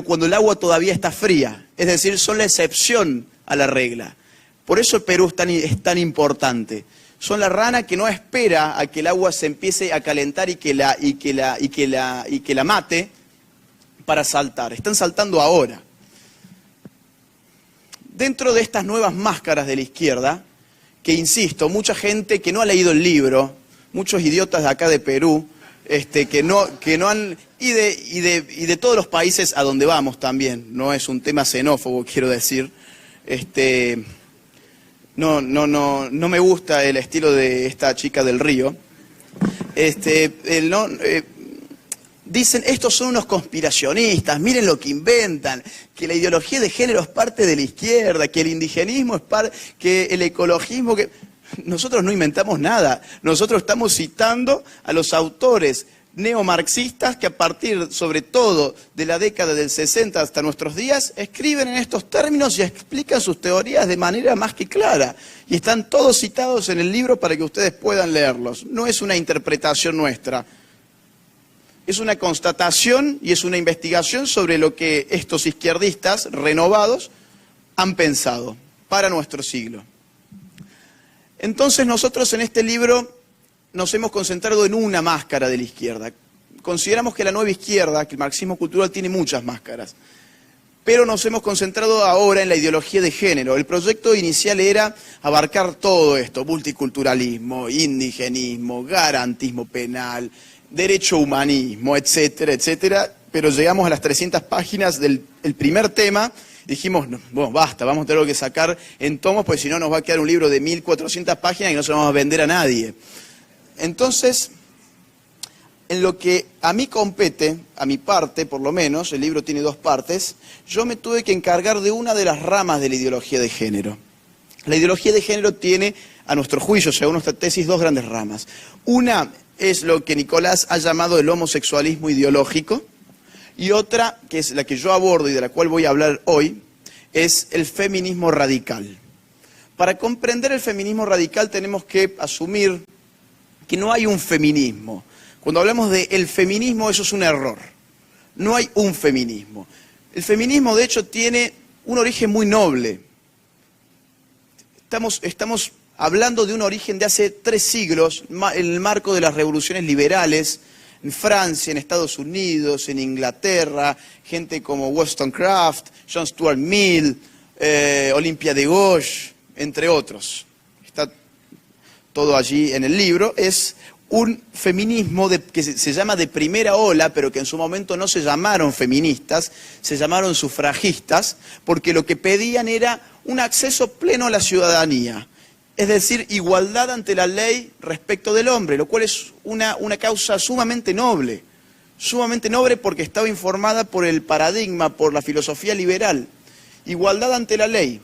cuando el agua todavía está fría, es decir, son la excepción a la regla. Por eso el Perú es tan importante. Son la rana que no espera a que el agua se empiece a calentar y que la mate para saltar. Están saltando ahora. Dentro de estas nuevas máscaras de la izquierda, que insisto, mucha gente que no ha leído el libro, muchos idiotas de acá de Perú, que no han, y de todos los países a donde vamos también, no es un tema xenófobo, quiero decir, no me gusta el estilo de esta chica del Río, dicen, estos son unos conspiracionistas, miren lo que inventan, que la ideología de género es parte de la izquierda, que el indigenismo es parte, que el ecologismo, que... Nosotros no inventamos nada, nosotros estamos citando a los autores neomarxistas que a partir, sobre todo, de la década del 60 hasta nuestros días, escriben en estos términos y explican sus teorías de manera más que clara. Y están todos citados en el libro para que ustedes puedan leerlos. No es una interpretación nuestra. Es una constatación y es una investigación sobre lo que estos izquierdistas renovados han pensado para nuestro siglo. Entonces nosotros en este libro nos hemos concentrado en una máscara de la izquierda. Consideramos que la nueva izquierda, que el marxismo cultural tiene muchas máscaras, pero nos hemos concentrado ahora en la ideología de género. El proyecto inicial era abarcar todo esto, multiculturalismo, indigenismo, garantismo penal, derecho humanismo, etcétera, etcétera, pero llegamos a las 300 páginas del primer tema. Dijimos, no, bueno, basta, vamos a tener que sacar en tomos, porque si no nos va a quedar un libro de 1400 páginas y no se lo vamos a vender a nadie. Entonces, en lo que a mí compete, a mi parte por lo menos, el libro tiene dos partes, yo me tuve que encargar de una de las ramas de la ideología de género. La ideología de género tiene, a nuestro juicio, según nuestra tesis, dos grandes ramas. Una es lo que Nicolás ha llamado el homosexualismo ideológico, y otra, que es la que yo abordo y de la cual voy a hablar hoy, es el feminismo radical. Para comprender el feminismo radical tenemos que asumir que no hay un feminismo. Cuando hablamos de el feminismo, eso es un error. No hay un feminismo. El feminismo, de hecho, tiene un origen muy noble. Estamos hablando de un origen de hace 3 siglos, en el marco de las revoluciones liberales, en Francia, en Estados Unidos, en Inglaterra, gente como Wollstonecraft, John Stuart Mill, Olympia de Gauche, entre otros. Está todo allí en el libro. Es un feminismo que se llama de primera ola, pero que en su momento no se llamaron feministas, se llamaron sufragistas, porque lo que pedían era un acceso pleno a la ciudadanía. Es decir, igualdad ante la ley respecto del hombre, lo cual es una causa sumamente noble porque estaba informada por el paradigma, por la filosofía liberal. Igualdad ante la ley,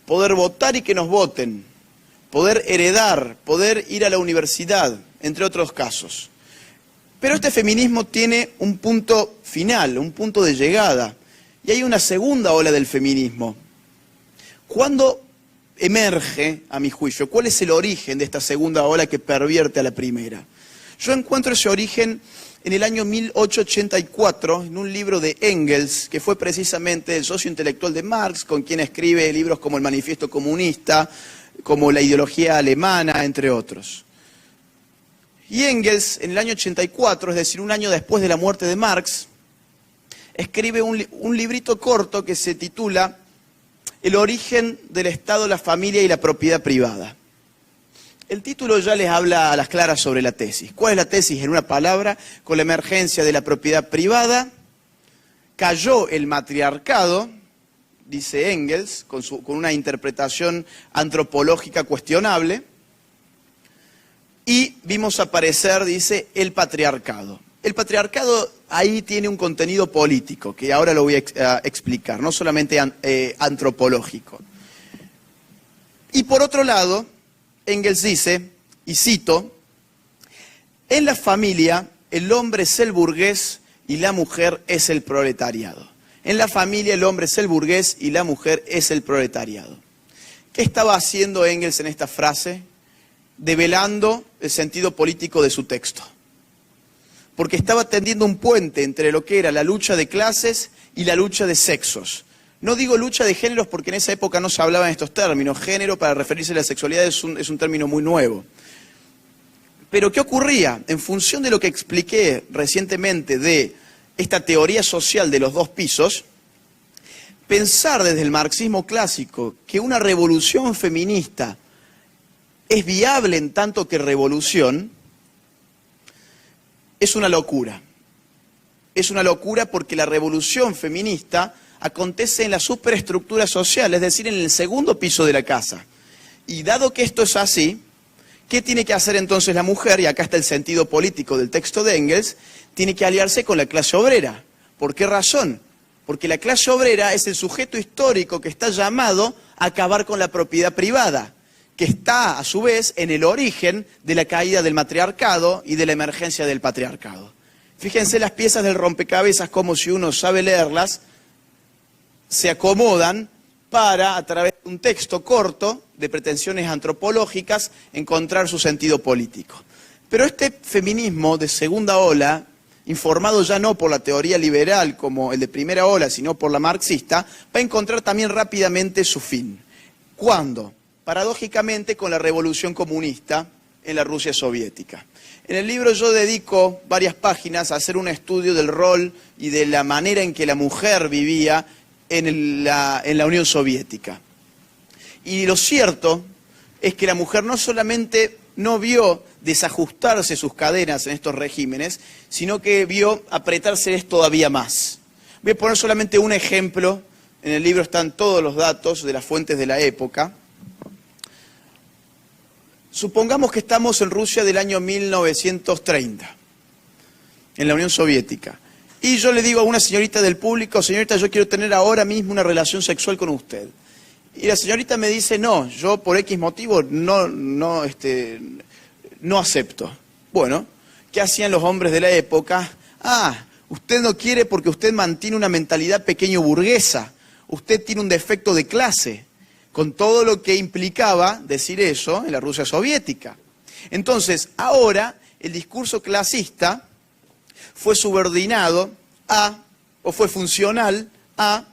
poder votar y que nos voten, poder heredar, poder ir a la universidad, entre otros casos. Pero este feminismo tiene un punto final, un punto de llegada, y hay una segunda ola del feminismo. ¿Cuándo emerge, a mi juicio? ¿Cuál es el origen de esta segunda ola que pervierte a la primera? Yo encuentro ese origen en el año 1884, en un libro de Engels, que fue precisamente el socio intelectual de Marx, con quien escribe libros como El Manifiesto Comunista, como La Ideología Alemana, entre otros. Y Engels, en el año 84, es decir, un año después de la muerte de Marx, escribe un librito corto que se titula El origen del Estado, la familia y la propiedad privada. El título ya les habla a las claras sobre la tesis. ¿Cuál es la tesis? En una palabra, con la emergencia de la propiedad privada, cayó el matriarcado, dice Engels, con una interpretación antropológica cuestionable, y vimos aparecer, dice, el patriarcado. El patriarcado ahí tiene un contenido político, que ahora lo voy a explicar, no solamente antropológico. Y por otro lado, Engels dice, y cito, en la familia el hombre es el burgués y la mujer es el proletariado. En la familia el hombre es el burgués y la mujer es el proletariado. ¿Qué estaba haciendo Engels en esta frase? Develando el sentido político de su texto. porque estaba tendiendo un puente entre lo que era la lucha de clases y la lucha de sexos. No digo lucha de géneros porque en esa época no se hablaba en estos términos. Género, para referirse a la sexualidad, es un término muy nuevo. Pero ¿qué ocurría? En función de lo que expliqué recientemente de esta teoría social de los dos pisos, pensar desde el marxismo clásico que una revolución feminista es viable en tanto que revolución, es una locura. Es una locura porque la revolución feminista acontece en la superestructura social, es decir, en el segundo piso de la casa. Y dado que esto es así, ¿qué tiene que hacer entonces la mujer? Y acá está el sentido político del texto de Engels. Tiene que aliarse con la clase obrera. ¿Por qué razón? Porque la clase obrera es el sujeto histórico que está llamado a acabar con la propiedad privada, que está, a su vez, en el origen de la caída del matriarcado y de la emergencia del patriarcado. Fíjense las piezas del rompecabezas, como si uno sabe leerlas, se acomodan para, a través de un texto corto, de pretensiones antropológicas, encontrar su sentido político. Pero este feminismo de segunda ola, informado ya no por la teoría liberal como el de primera ola, sino por la marxista, va a encontrar también rápidamente su fin. ¿Cuándo? Paradójicamente con la revolución comunista en la Rusia soviética. En el libro yo dedico varias páginas a hacer un estudio del rol y de la manera en que la mujer vivía en la Unión Soviética. Y lo cierto es que la mujer no solamente no vio desajustarse sus cadenas en estos regímenes, sino que vio apretárseles todavía más. Voy a poner solamente un ejemplo, en el libro están todos los datos de las fuentes de la época. Supongamos que estamos en Rusia del año 1930, en la Unión Soviética. Y yo le digo a una señorita del público, señorita, yo quiero tener ahora mismo una relación sexual con usted. Y la señorita me dice, no, yo por X motivo no acepto. Bueno, ¿qué hacían los hombres de la época? Ah, usted no quiere porque usted mantiene una mentalidad pequeño burguesa. Usted tiene un defecto de clase, con todo lo que implicaba decir eso en la Rusia soviética. Entonces, ahora el discurso clasista fue subordinado a, o fue funcional a,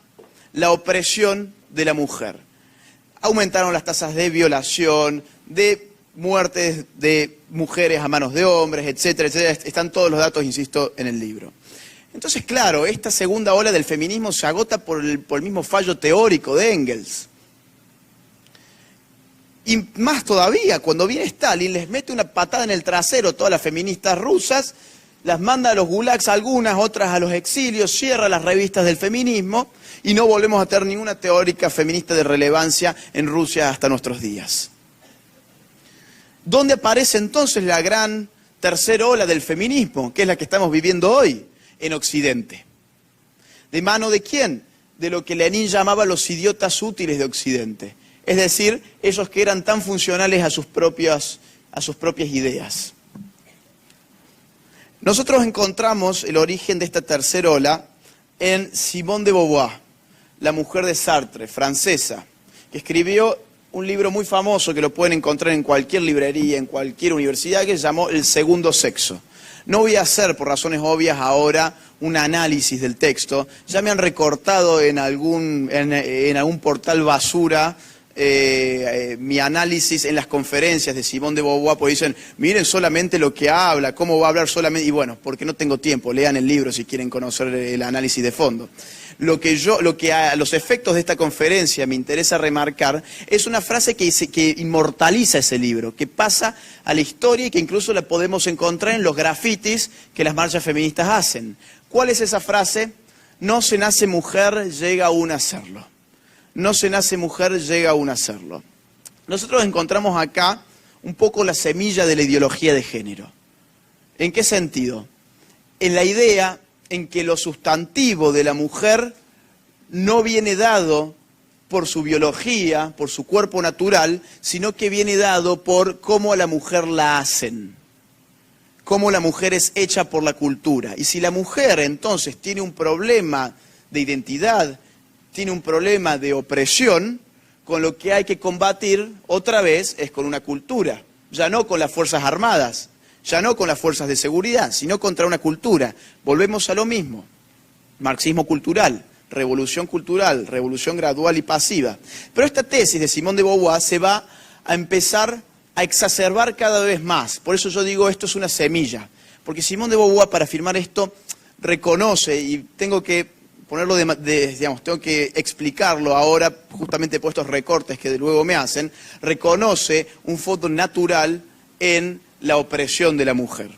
la opresión de la mujer. Aumentaron las tasas de violación, de muertes de mujeres a manos de hombres, etcétera, etcétera. Están todos los datos, insisto, en el libro. Entonces, claro, esta segunda ola del feminismo se agota por el mismo fallo teórico de Engels. Y más todavía, cuando viene Stalin, les mete una patada en el trasero a todas las feministas rusas, las manda a los gulags algunas, otras a los exilios, cierra las revistas del feminismo y no volvemos a tener ninguna teórica feminista de relevancia en Rusia hasta nuestros días. ¿Dónde aparece entonces la gran tercera ola del feminismo, que es la que estamos viviendo hoy? En Occidente. ¿De mano de quién? De lo que Lenin llamaba los idiotas útiles de Occidente. Es decir, esos que eran tan funcionales a sus propias ideas. Nosotros encontramos el origen de esta tercera ola en Simone de Beauvoir, la mujer de Sartre, francesa, que escribió un libro muy famoso que lo pueden encontrar en cualquier librería, en cualquier universidad, que se llamó El segundo sexo. No voy a hacer, por razones obvias, ahora un análisis del texto. Ya me han recortado en algún portal basura mi análisis en las conferencias de Simone de Beauvoir, porque dicen, miren solamente lo que habla, cómo va a hablar solamente, y bueno, porque no tengo tiempo, lean el libro si quieren conocer el análisis de fondo. Lo que a los efectos de esta conferencia me interesa remarcar es una frase que inmortaliza ese libro, que pasa a la historia y que incluso la podemos encontrar en los grafitis que las marchas feministas hacen. ¿Cuál es esa frase? No se nace mujer, llega uno a serlo. No se nace mujer, llega uno a serlo. Nosotros encontramos acá un poco la semilla de la ideología de género. ¿En qué sentido? En la idea en que lo sustantivo de la mujer no viene dado por su biología, por su cuerpo natural, sino que viene dado por cómo a la mujer la hacen, cómo la mujer es hecha por la cultura. Y si la mujer entonces tiene un problema de identidad, tiene un problema de opresión, con lo que hay que combatir otra vez es con una cultura, ya no con las Fuerzas Armadas, Ya no con las fuerzas de seguridad, sino contra una cultura. Volvemos a lo mismo. Marxismo cultural, revolución gradual y pasiva. Pero esta tesis de Simone de Beauvoir se va a empezar a exacerbar cada vez más. Por eso yo digo, esto es una semilla. Porque Simone de Beauvoir, para afirmar esto, reconoce, y tengo que ponerlo digamos, tengo que explicarlo ahora, justamente por estos recortes que de luego me hacen, reconoce un fondo natural en la opresión de la mujer.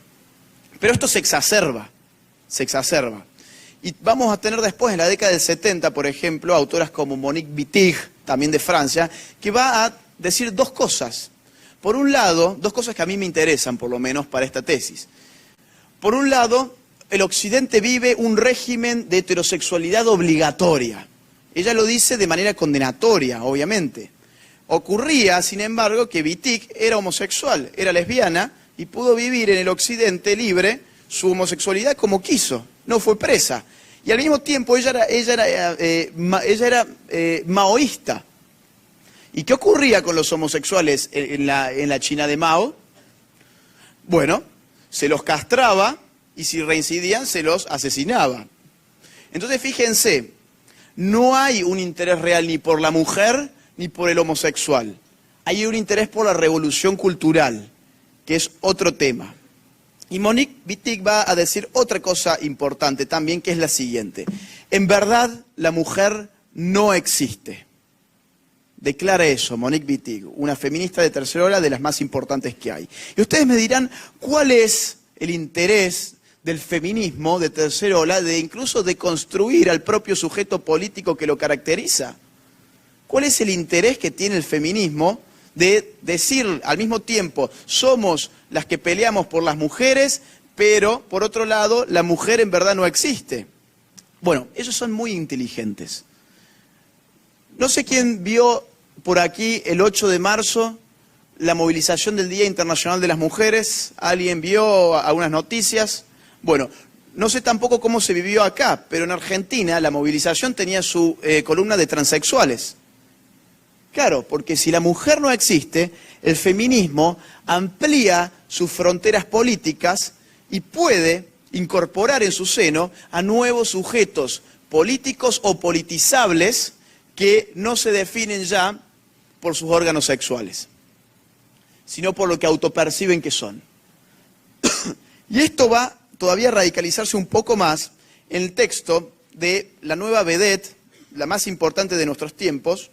Pero esto se exacerba. Y vamos a tener después, en la década del 70, por ejemplo, autoras como Monique Wittig, también de Francia, que va a decir dos cosas. Por un lado, dos cosas que a mí me interesan, por lo menos, para esta tesis. Por un lado, el Occidente vive un régimen de heterosexualidad obligatoria. Ella lo dice de manera condenatoria, obviamente. Ocurría, sin embargo, que Wittig era homosexual, era lesbiana, y pudo vivir en el Occidente libre su homosexualidad como quiso, no fue presa. Y al mismo tiempo ella era maoísta. ¿Y qué ocurría con los homosexuales en la China de Mao? Bueno, se los castraba y si reincidían se los asesinaba. Entonces fíjense, no hay un interés real ni por la mujer ni por el homosexual. Hay un interés por la revolución cultural, que es otro tema. Y Monique Wittig va a decir otra cosa importante también, que es la siguiente. En verdad, la mujer no existe. Declara eso Monique Wittig, una feminista de tercera ola de las más importantes que hay. Y ustedes me dirán, ¿cuál es el interés del feminismo de tercera ola, incluso de construir al propio sujeto político que lo caracteriza? ¿Cuál es el interés que tiene el feminismo de decir al mismo tiempo, somos las que peleamos por las mujeres, pero por otro lado, la mujer en verdad no existe? Bueno, ellos son muy inteligentes. No sé quién vio por aquí el 8 de marzo la movilización del Día Internacional de las Mujeres. ¿Alguien vio algunas noticias? Bueno, no sé tampoco cómo se vivió acá, pero en Argentina la movilización tenía su columna de transexuales. Claro, porque si la mujer no existe, el feminismo amplía sus fronteras políticas y puede incorporar en su seno a nuevos sujetos políticos o politizables que no se definen ya por sus órganos sexuales, sino por lo que autoperciben que son. Y esto va todavía a radicalizarse un poco más en el texto de la nueva vedette, la más importante de nuestros tiempos,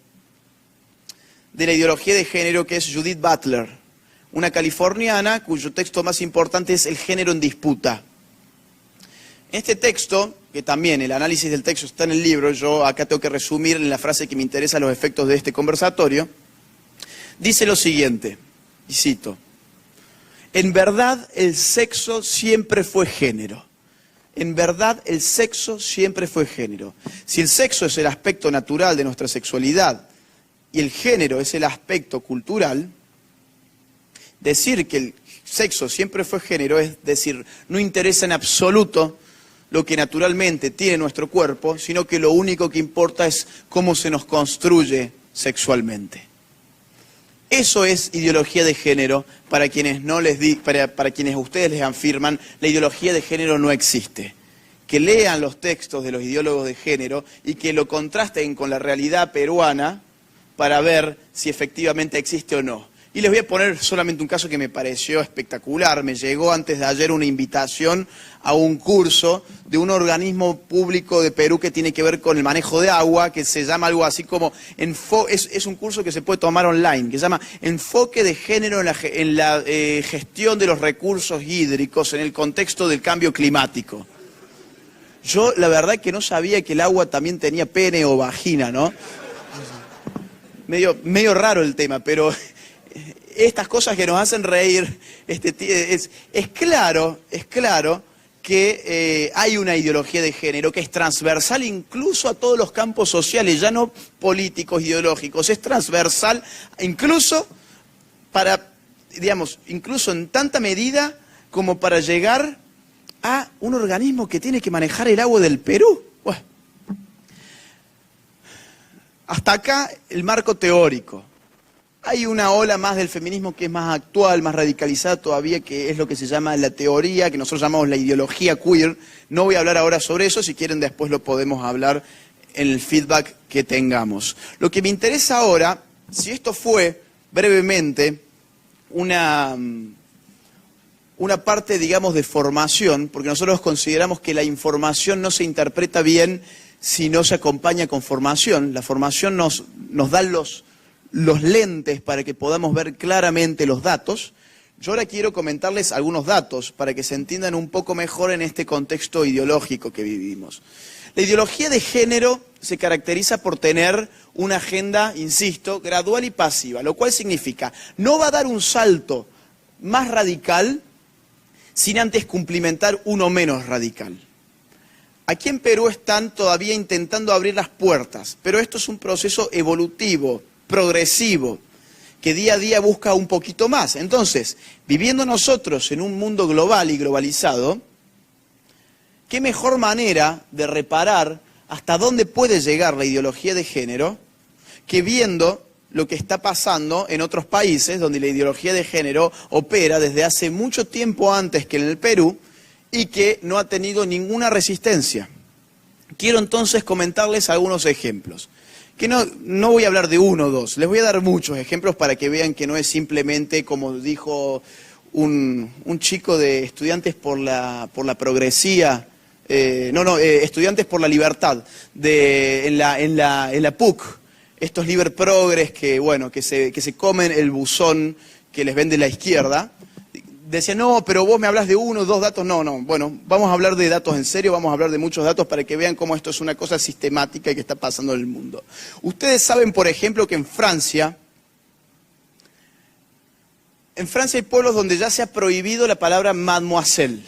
de la ideología de género, que es Judith Butler, una californiana cuyo texto más importante es El género en disputa. En este texto, que también el análisis del texto está en el libro, yo acá tengo que resumir en la frase que me interesa los efectos de este conversatorio, dice lo siguiente, y cito: en verdad el sexo siempre fue género. En verdad el sexo siempre fue género. Si el sexo es el aspecto natural de nuestra sexualidad y el género es el aspecto cultural, decir que el sexo siempre fue género es decir, no interesa en absoluto lo que naturalmente tiene nuestro cuerpo, sino que lo único que importa es cómo se nos construye sexualmente. Eso es ideología de género. Para quienes para quienes ustedes les afirman, la ideología de género no existe. Que lean los textos de los ideólogos de género y que lo contrasten con la realidad peruana para ver si efectivamente existe o no. Y les voy a poner solamente un caso que me pareció espectacular. Me llegó antes de ayer una invitación a un curso de un organismo público de Perú que tiene que ver con el manejo de agua, que se llama algo así como, es un curso que se puede tomar online, que se llama Enfoque de Género en la gestión de los recursos hídricos en el contexto del cambio climático. Yo la verdad que no sabía que el agua también tenía pene o vagina, ¿no? Medio raro el tema, pero estas cosas que nos hacen reír, es claro que hay una ideología de género que es transversal incluso a todos los campos sociales, ya no políticos, ideológicos, es transversal incluso incluso en tanta medida como para llegar a un organismo que tiene que manejar el agua del Perú. Bueno, hasta acá el marco teórico. Hay una ola más del feminismo que es más actual, más radicalizada todavía, que es lo que se llama la teoría, que nosotros llamamos la ideología queer. No voy a hablar ahora sobre eso, si quieren después lo podemos hablar en el feedback que tengamos. Lo que me interesa ahora, si esto fue brevemente una parte, digamos, de formación, porque nosotros consideramos que la información no se interpreta bien si no se acompaña con formación. La formación nos da los lentes para que podamos ver claramente los datos. Yo ahora quiero comentarles algunos datos para que se entiendan un poco mejor en este contexto ideológico que vivimos. La ideología de género se caracteriza por tener una agenda, insisto, gradual y pasiva, lo cual significa no va a dar un salto más radical sin antes cumplimentar uno menos radical. Aquí en Perú están todavía intentando abrir las puertas, pero esto es un proceso evolutivo, progresivo, que día a día busca un poquito más. Entonces, viviendo nosotros en un mundo global y globalizado, ¿qué mejor manera de reparar hasta dónde puede llegar la ideología de género que viendo lo que está pasando en otros países donde la ideología de género opera desde hace mucho tiempo antes que en el Perú y que no ha tenido ninguna resistencia? Quiero entonces comentarles algunos ejemplos. Que no voy a hablar de uno o dos, les voy a dar muchos ejemplos para que vean que no es simplemente, como dijo un chico de Estudiantes por la Progresía, Estudiantes por la Libertad, en la PUC, estos liber progres que se comen el buzón que les vende la izquierda. Decía, no, pero vos me hablas de uno o dos datos. No, bueno, vamos a hablar de datos en serio, vamos a hablar de muchos datos para que vean cómo esto es una cosa sistemática y que está pasando en el mundo. Ustedes saben, por ejemplo, que en Francia hay pueblos donde ya se ha prohibido la palabra mademoiselle.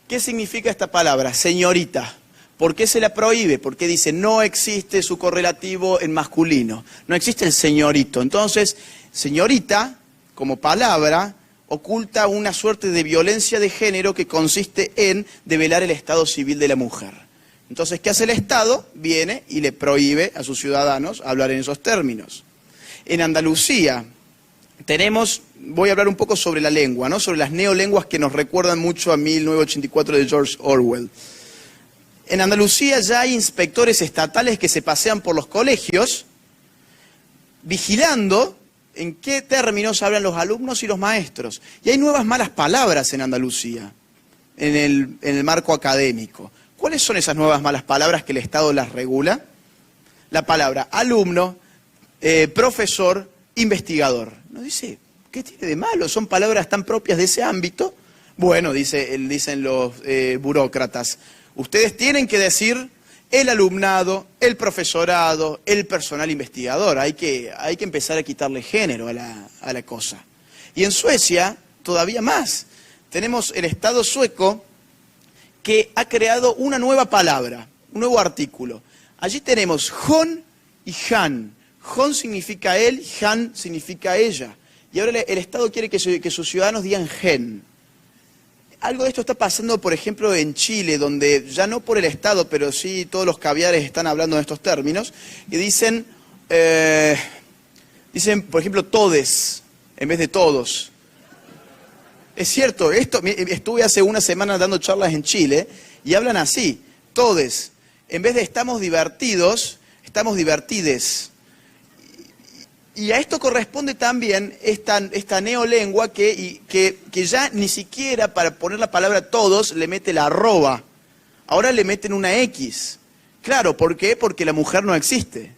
¿Qué significa esta palabra? Señorita. ¿Por qué se la prohíbe? Porque dice, no existe su correlativo en masculino, no existe el señorito. Entonces, señorita, como palabra, oculta una suerte de violencia de género que consiste en develar el estado civil de la mujer. Entonces, ¿qué hace el Estado? Viene y le prohíbe a sus ciudadanos hablar en esos términos. En Andalucía voy a hablar un poco sobre la lengua, ¿no? Sobre las neolenguas que nos recuerdan mucho a 1984 de George Orwell. En Andalucía ya hay inspectores estatales que se pasean por los colegios vigilando en qué términos hablan los alumnos y los maestros. Y hay nuevas malas palabras en Andalucía, en el marco académico. ¿Cuáles son esas nuevas malas palabras que el Estado las regula? La palabra alumno, profesor, investigador. ¿No dice, qué tiene de malo? ¿Son palabras tan propias de ese ámbito? Bueno, dicen los burócratas, ustedes tienen que decir el alumnado, el profesorado, el personal investigador. Hay que empezar a quitarle género a la cosa. Y en Suecia, todavía más. Tenemos el Estado sueco que ha creado una nueva palabra, un nuevo artículo. Allí tenemos hon y han. Hon significa él y han significa ella. Y ahora el Estado quiere que sus ciudadanos digan gen. Algo de esto está pasando, por ejemplo, en Chile, donde ya no por el Estado, pero sí todos los caviares están hablando de estos términos, y dicen, por ejemplo, todes, en vez de todos. Es cierto, estuve hace una semana dando charlas en Chile, y hablan así, todes. En vez de estamos divertidos, estamos divertides. Y a esto corresponde también esta neolengua que ya ni siquiera para poner la palabra todos le mete la arroba. Ahora le meten una X. Claro, ¿por qué? Porque la mujer no existe.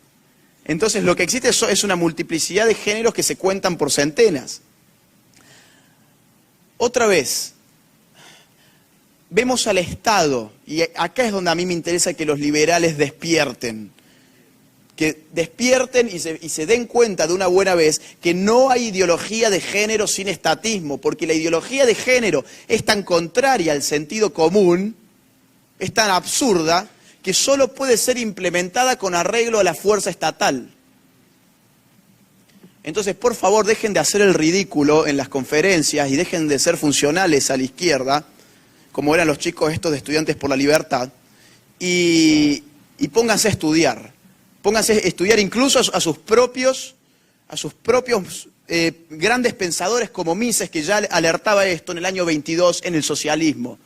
Entonces lo que existe es una multiplicidad de géneros que se cuentan por centenas. Otra vez, vemos al Estado, y acá es donde a mí me interesa que los liberales despierten. Que despierten y se den cuenta de una buena vez que no hay ideología de género sin estatismo, porque la ideología de género es tan contraria al sentido común, es tan absurda, que solo puede ser implementada con arreglo a la fuerza estatal. Entonces, por favor, dejen de hacer el ridículo en las conferencias y dejen de ser funcionales a la izquierda, como eran los chicos estos de Estudiantes por la Libertad, y pónganse a estudiar. Pónganse a estudiar incluso a sus propios a sus propios grandes pensadores como Mises, que ya alertaba esto en el año 22 en el socialismo.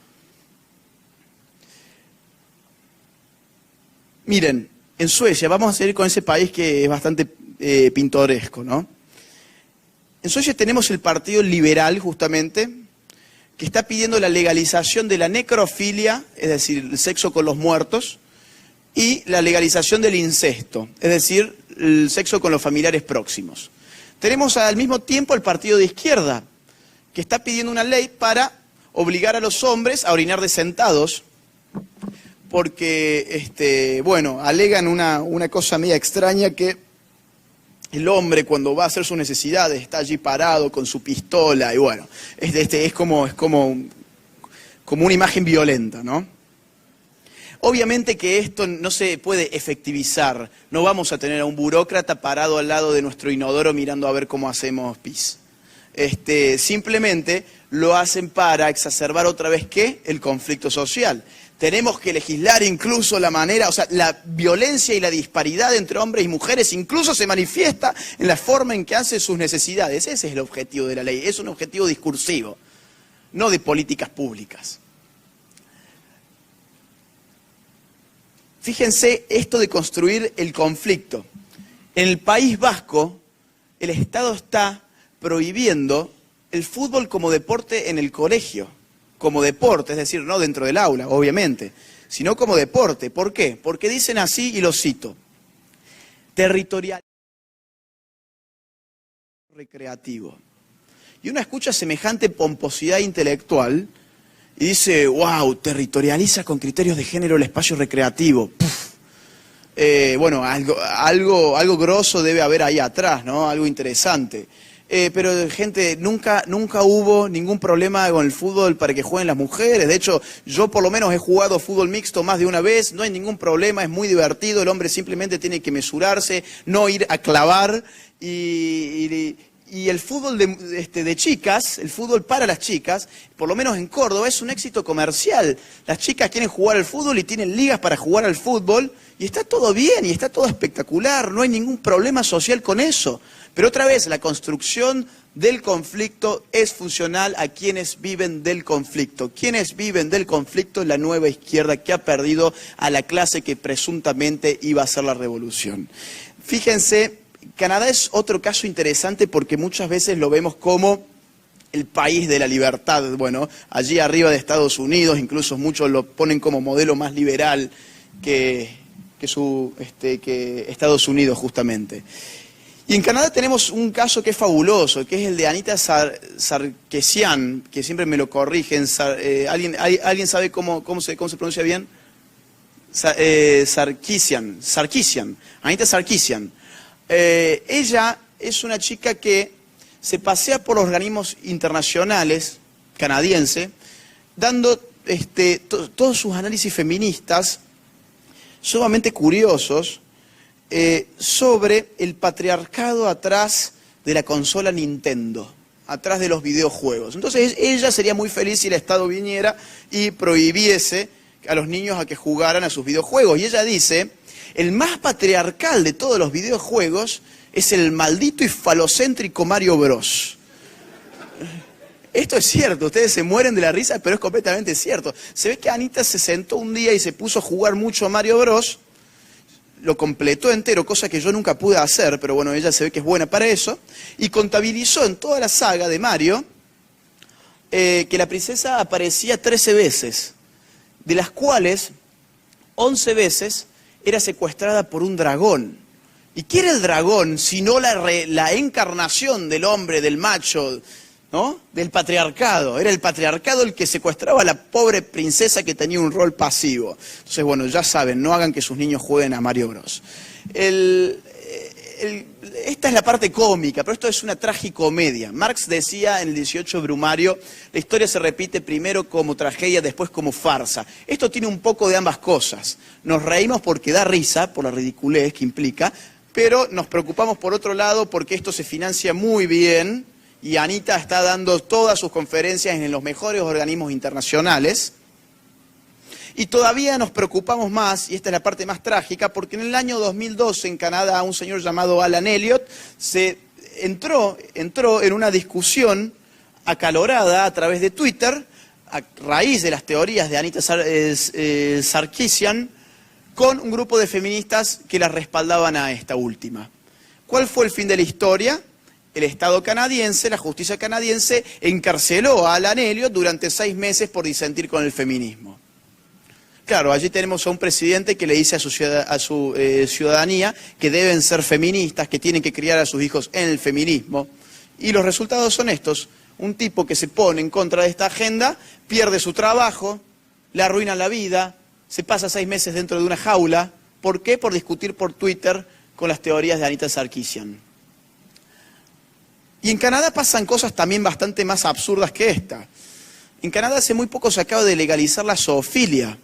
Miren, en Suecia, vamos a seguir con ese país que es bastante pintoresco, ¿no? En Suecia tenemos el Partido Liberal, justamente, que está pidiendo la legalización de la necrofilia, es decir, el sexo con los muertos, y la legalización del incesto, es decir, el sexo con los familiares próximos. Tenemos al mismo tiempo el partido de izquierda, que está pidiendo una ley para obligar a los hombres a orinar de sentados, porque, bueno, alegan una cosa media extraña, que el hombre cuando va a hacer sus necesidades está allí parado con su pistola, y bueno, es como una imagen violenta, ¿no? Obviamente que esto no se puede efectivizar, no vamos a tener a un burócrata parado al lado de nuestro inodoro mirando a ver cómo hacemos pis. Simplemente lo hacen para exacerbar otra vez, ¿qué? El conflicto social. Tenemos que legislar incluso la manera, o sea, la violencia y la disparidad entre hombres y mujeres incluso se manifiesta en la forma en que hacen sus necesidades. Ese es el objetivo de la ley, es un objetivo discursivo, no de políticas públicas. Fíjense esto de construir el conflicto. En el País Vasco, el Estado está prohibiendo el fútbol como deporte en el colegio, como deporte, es decir, no dentro del aula, obviamente, sino como deporte. ¿Por qué? Porque dicen así, y lo cito, territorial recreativo. Y uno escucha semejante pomposidad intelectual y dice, wow, territorializa con criterios de género el espacio recreativo. Bueno, algo grosso debe haber ahí atrás, ¿no? Algo interesante. Pero, gente, nunca hubo ningún problema con el fútbol para que jueguen las mujeres. De hecho, yo por lo menos he jugado fútbol mixto más de una vez. No hay ningún problema, es muy divertido. El hombre simplemente tiene que mesurarse, no ir a clavar. Y el fútbol de chicas, el fútbol para las chicas, por lo menos en Córdoba, es un éxito comercial. Las chicas quieren jugar al fútbol y tienen ligas para jugar al fútbol. Y está todo bien, y está todo espectacular. No hay ningún problema social con eso. Pero otra vez, la construcción del conflicto es funcional a quienes viven del conflicto. Quienes viven del conflicto es la nueva izquierda que ha perdido a la clase que presuntamente iba a hacer la revolución. Fíjense, Canadá es otro caso interesante porque muchas veces lo vemos como el país de la libertad. Bueno, allí arriba de Estados Unidos, incluso muchos lo ponen como modelo más liberal que Estados Unidos, justamente. Y en Canadá tenemos un caso que es fabuloso, que es el de Anita Sarkeesian, que siempre me lo corrigen. ¿Alguien sabe cómo se pronuncia bien? Sarkeesian. Anita Sarkeesian. Ella es una chica que se pasea por organismos internacionales canadienses, dando todos sus análisis feministas sumamente curiosos, sobre el patriarcado atrás de la consola Nintendo, atrás de los videojuegos. Entonces ella sería muy feliz si el Estado viniera y prohibiese a los niños a que jugaran a sus videojuegos. Y ella dice, el más patriarcal de todos los videojuegos es el maldito y falocéntrico Mario Bros. Esto es cierto, ustedes se mueren de la risa, pero es completamente cierto. Se ve que Anita se sentó un día y se puso a jugar mucho a Mario Bros., lo completó entero, cosa que yo nunca pude hacer, pero bueno, ella se ve que es buena para eso, y contabilizó en toda la saga de Mario que la princesa aparecía 13 veces, de las cuales 11 veces era secuestrada por un dragón. ¿Y qué era el dragón sino la encarnación del hombre, del macho, ¿no? Del patriarcado? Era el patriarcado el que secuestraba a la pobre princesa que tenía un rol pasivo. Entonces, bueno, ya saben, no hagan que sus niños jueguen a Mario Bros. Esta es la parte cómica, pero esto es una tragicomedia. Marx decía en el 18 Brumario, la historia se repite primero como tragedia, después como farsa. Esto tiene un poco de ambas cosas. Nos reímos porque da risa, por la ridiculez que implica, pero nos preocupamos por otro lado porque esto se financia muy bien. Y Anita está dando todas sus conferencias en los mejores organismos internacionales. Y todavía nos preocupamos más, y esta es la parte más trágica, porque en el año 2012 en Canadá un señor llamado Alan Elliott se entró en una discusión acalorada a través de Twitter, a raíz de las teorías de Anita Sarkeesian, con un grupo de feministas que la respaldaban a esta última. ¿Cuál fue el fin de la historia? El Estado canadiense, la justicia canadiense, encarceló a Alan Elliott durante 6 meses por disentir con el feminismo. Claro, allí tenemos a un presidente que le dice a su ciudadanía que deben ser feministas, que tienen que criar a sus hijos en el feminismo. Y los resultados son estos. Un tipo que se pone en contra de esta agenda, pierde su trabajo, le arruinan la vida, se pasa 6 meses dentro de una jaula. ¿Por qué? Por discutir por Twitter con las teorías de Anita Sarkeesian. Y en Canadá pasan cosas también bastante más absurdas que esta. En Canadá hace muy poco se acaba de legalizar la zoofilia,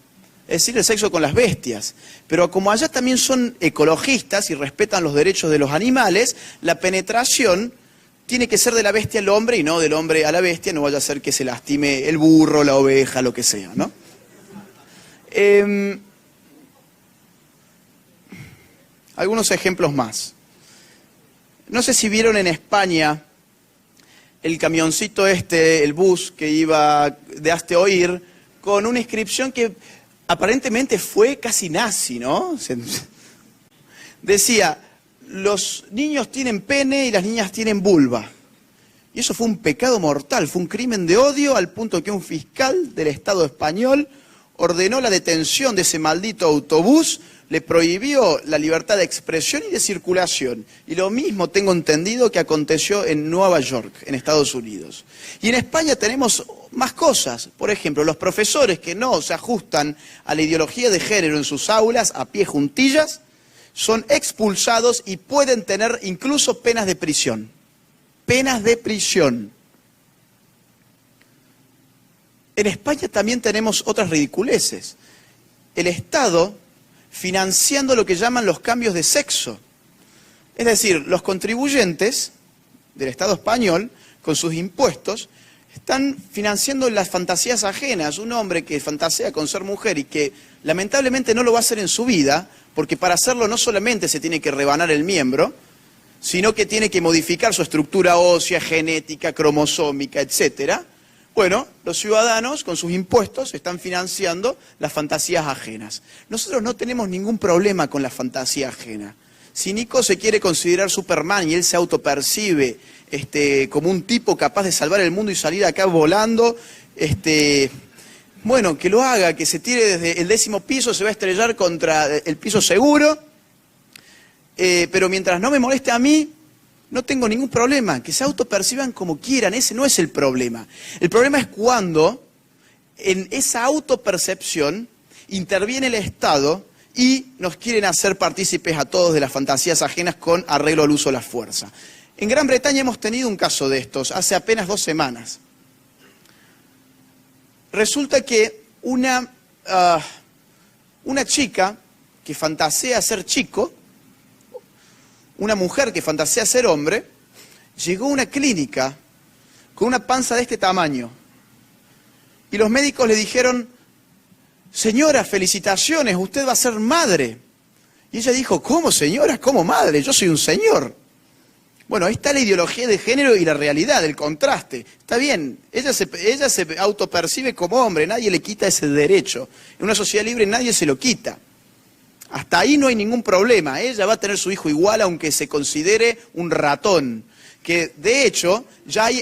es decir, el sexo con las bestias. Pero como allá también son ecologistas y respetan los derechos de los animales, la penetración tiene que ser de la bestia al hombre y no del hombre a la bestia, no vaya a ser que se lastime el burro, la oveja, lo que sea, ¿no? Algunos ejemplos más. No sé si vieron en España el camioncito el bus que iba de Hazte Oír, con una inscripción que aparentemente fue casi nazi, ¿no? Decía, los niños tienen pene y las niñas tienen vulva. Y eso fue un pecado mortal, fue un crimen de odio al punto que un fiscal del Estado español ordenó la detención de ese maldito autobús, le prohibió la libertad de expresión y de circulación. Y lo mismo tengo entendido que aconteció en Nueva York, en Estados Unidos. Y en España tenemos más cosas. Por ejemplo, los profesores que no se ajustan a la ideología de género en sus aulas, a pie juntillas, son expulsados y pueden tener incluso penas de prisión. Penas de prisión. En España también tenemos otras ridiculeces. El Estado financiando lo que llaman los cambios de sexo. Es decir, los contribuyentes del Estado español, con sus impuestos, están financiando las fantasías ajenas. Un hombre que fantasea con ser mujer y que lamentablemente no lo va a hacer en su vida, porque para hacerlo no solamente se tiene que rebanar el miembro, sino que tiene que modificar su estructura ósea, genética, cromosómica, etcétera. Bueno, los ciudadanos con sus impuestos están financiando las fantasías ajenas. Nosotros no tenemos ningún problema con la fantasía ajena. Si Nico se quiere considerar Superman y él se autopercibe como un tipo capaz de salvar el mundo y salir acá volando, bueno, que lo haga, que se tire desde el 10º piso, se va a estrellar contra el piso seguro, pero mientras no me moleste a mí, no tengo ningún problema, que se autoperciban como quieran, ese no es el problema. El problema es cuando en esa autopercepción interviene el Estado y nos quieren hacer partícipes a todos de las fantasías ajenas con arreglo al uso de la fuerza. En Gran Bretaña hemos tenido un caso de estos, hace apenas 2 semanas. Resulta que una chica que fantasea ser chico, una mujer que fantasea ser hombre, llegó a una clínica con una panza de este tamaño. Y los médicos le dijeron, señora, felicitaciones, usted va a ser madre. Y ella dijo, ¿cómo señora? ¿Cómo madre? Yo soy un señor. Bueno, ahí está la ideología de género y la realidad, el contraste. Está bien, ella se autopercibe como hombre, nadie le quita ese derecho. En una sociedad libre nadie se lo quita. Hasta ahí no hay ningún problema, ella va a tener su hijo igual aunque se considere un ratón. Que de hecho ya hay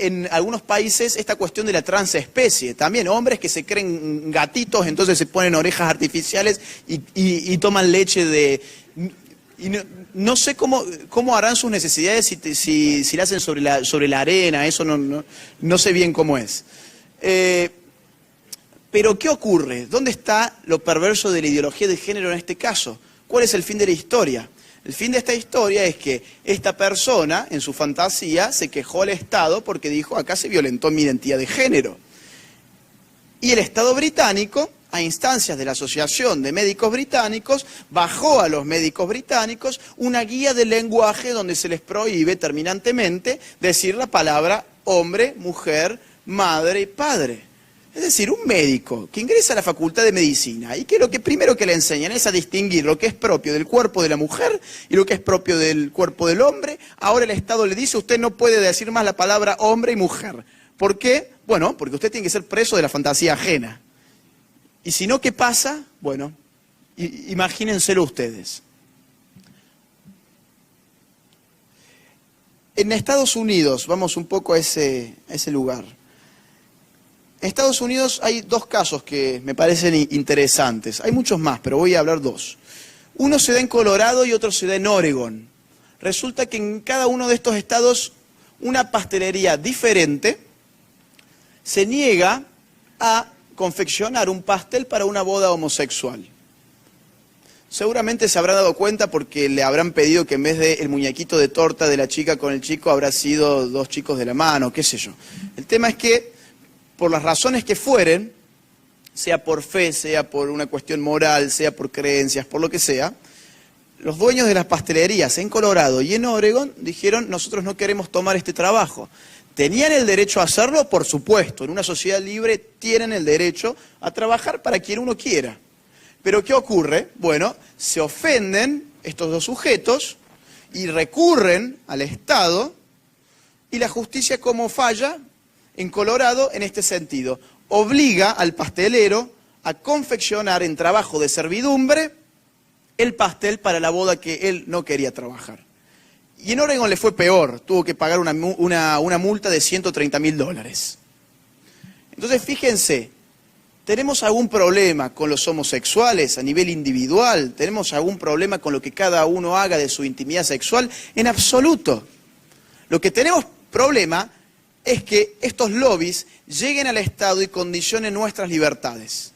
en algunos países esta cuestión de la transespecie. También hombres que se creen gatitos, entonces se ponen orejas artificiales y toman leche de... Y no sé cómo harán sus necesidades si la hacen sobre la arena, eso no sé bien cómo es. Pero ¿qué ocurre? ¿Dónde está lo perverso de la ideología de género en este caso? ¿Cuál es el fin de la historia? El fin de esta historia es que esta persona, en su fantasía, se quejó al Estado porque dijo, acá se violentó mi identidad de género. Y el Estado británico, a instancias de la Asociación de Médicos Británicos, bajó a los médicos británicos una guía de lenguaje donde se les prohíbe terminantemente decir la palabra hombre, mujer, madre y padre. Es Es decir, un médico que ingresa a la facultad de medicina y que lo que primero que le enseñan es a distinguir lo que es propio del cuerpo de la mujer y lo que es propio del cuerpo del hombre, ahora el Estado le dice, usted no puede decir más la palabra hombre y mujer. ¿Por qué? Bueno, porque usted tiene que ser preso de la fantasía ajena. Y si no, ¿qué pasa? Bueno, imagínenselo ustedes. En Estados Unidos, vamos un poco a ese lugar. En Estados Unidos hay dos casos que me parecen interesantes. Hay muchos más, pero voy a hablar dos. Uno se da en Colorado y otro se da en Oregon. Resulta que en cada uno de estos estados una pastelería diferente se niega a confeccionar un pastel para una boda homosexual. Seguramente se habrán dado cuenta porque le habrán pedido que en vez del muñequito de torta de la chica con el chico habrá sido dos chicos de la mano, qué sé yo. El tema es que por las razones que fueren, sea por fe, sea por una cuestión moral, sea por creencias, por lo que sea, los dueños de las pastelerías en Colorado y en Oregon dijeron, nosotros no queremos tomar este trabajo. ¿Tenían el derecho a hacerlo? Por supuesto, en una sociedad libre tienen el derecho a trabajar para quien uno quiera. Pero ¿qué ocurre? Bueno, se ofenden estos dos sujetos y recurren al Estado y la justicia, ¿cómo falla? En Colorado, en este sentido, obliga al pastelero a confeccionar en trabajo de servidumbre el pastel para la boda que él no quería trabajar. Y en Oregon le fue peor, tuvo que pagar una multa de $130.000. Entonces, fíjense, ¿tenemos algún problema con los homosexuales a nivel individual? ¿Tenemos algún problema con lo que cada uno haga de su intimidad sexual? En absoluto. Lo que tenemos problema es que estos lobbies lleguen al Estado y condicionen nuestras libertades.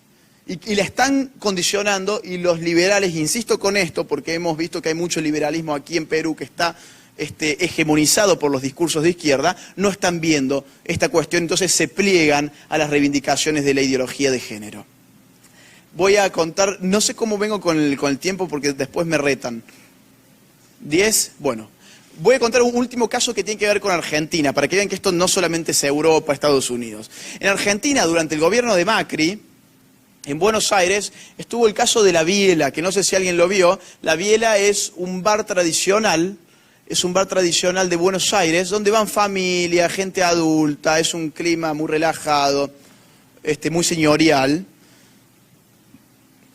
Y la están condicionando, y los liberales, insisto con esto, porque hemos visto que hay mucho liberalismo aquí en Perú que está hegemonizado por los discursos de izquierda, no están viendo esta cuestión, entonces se pliegan a las reivindicaciones de la ideología de género. Voy a contar, no sé cómo vengo con el tiempo porque después me retan. ¿10? Bueno. Voy a contar un último caso que tiene que ver con Argentina, para que vean que esto no solamente es Europa, Estados Unidos. En Argentina, durante el gobierno de Macri, en Buenos Aires, estuvo el caso de La Biela, que no sé si alguien lo vio. La Biela es un bar tradicional de Buenos Aires, donde van familia, gente adulta, es un clima muy relajado, muy señorial,